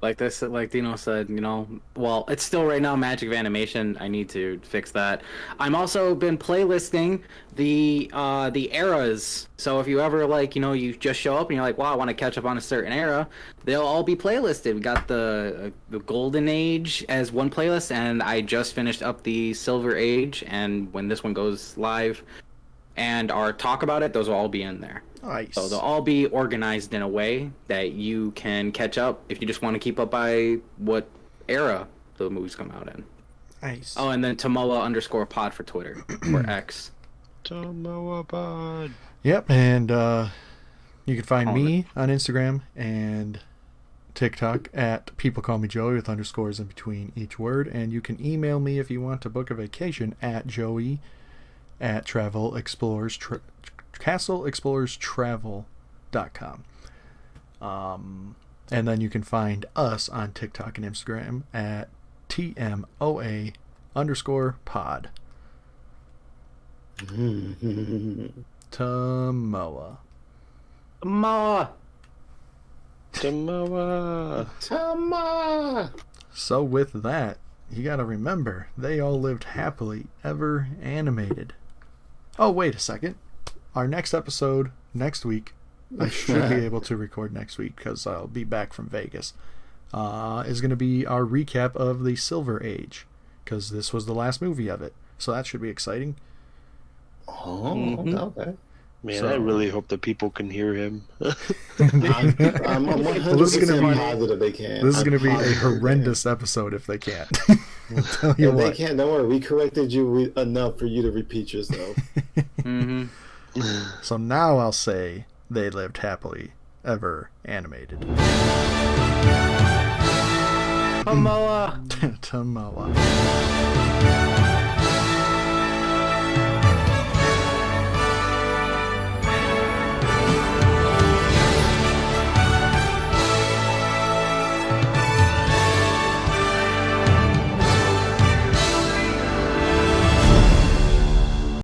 Like this, like Dino said, well, it's still right now Magic of Animation. I need to fix that. I'm also been playlisting the eras. So if you ever you just show up and you're like, wow, I want to catch up on a certain era, they'll all be playlisted. We got the Golden Age as one playlist, and I just finished up the Silver Age. And when this one goes live, and our talk about it, those will all be in there. Nice. So they'll all be organized in a way that you can catch up if you just want to keep up by what era the movies come out in. Nice. Oh, and then TMOA _pod for Twitter or X. TMOA pod. Yep, and you can find me on Instagram and TikTok at People Call Me Joey with underscores in between each word, and you can email me if you want to book a vacation at castleexplorerstravel.com. And then you can find us on TikTok and Instagram at TMOA _pod. TMOA. TMOA. So with that, you gotta remember, they all lived happily ever animated. Oh, wait a second. Our next episode next week, I should be able to record next week because I'll be back from Vegas, is going to be our recap of the Silver Age, because this was the last movie of it. So that should be exciting. Oh, okay. Man, I really hope that people can hear him. I'm 100% positive they can. This is going to be a horrendous episode if they can't. I'll tell you if what. they can't, don't worry. We corrected you enough for you to repeat yourself. Mm-hmm. So now I'll say they lived happily ever animated. TMOA. TMOA.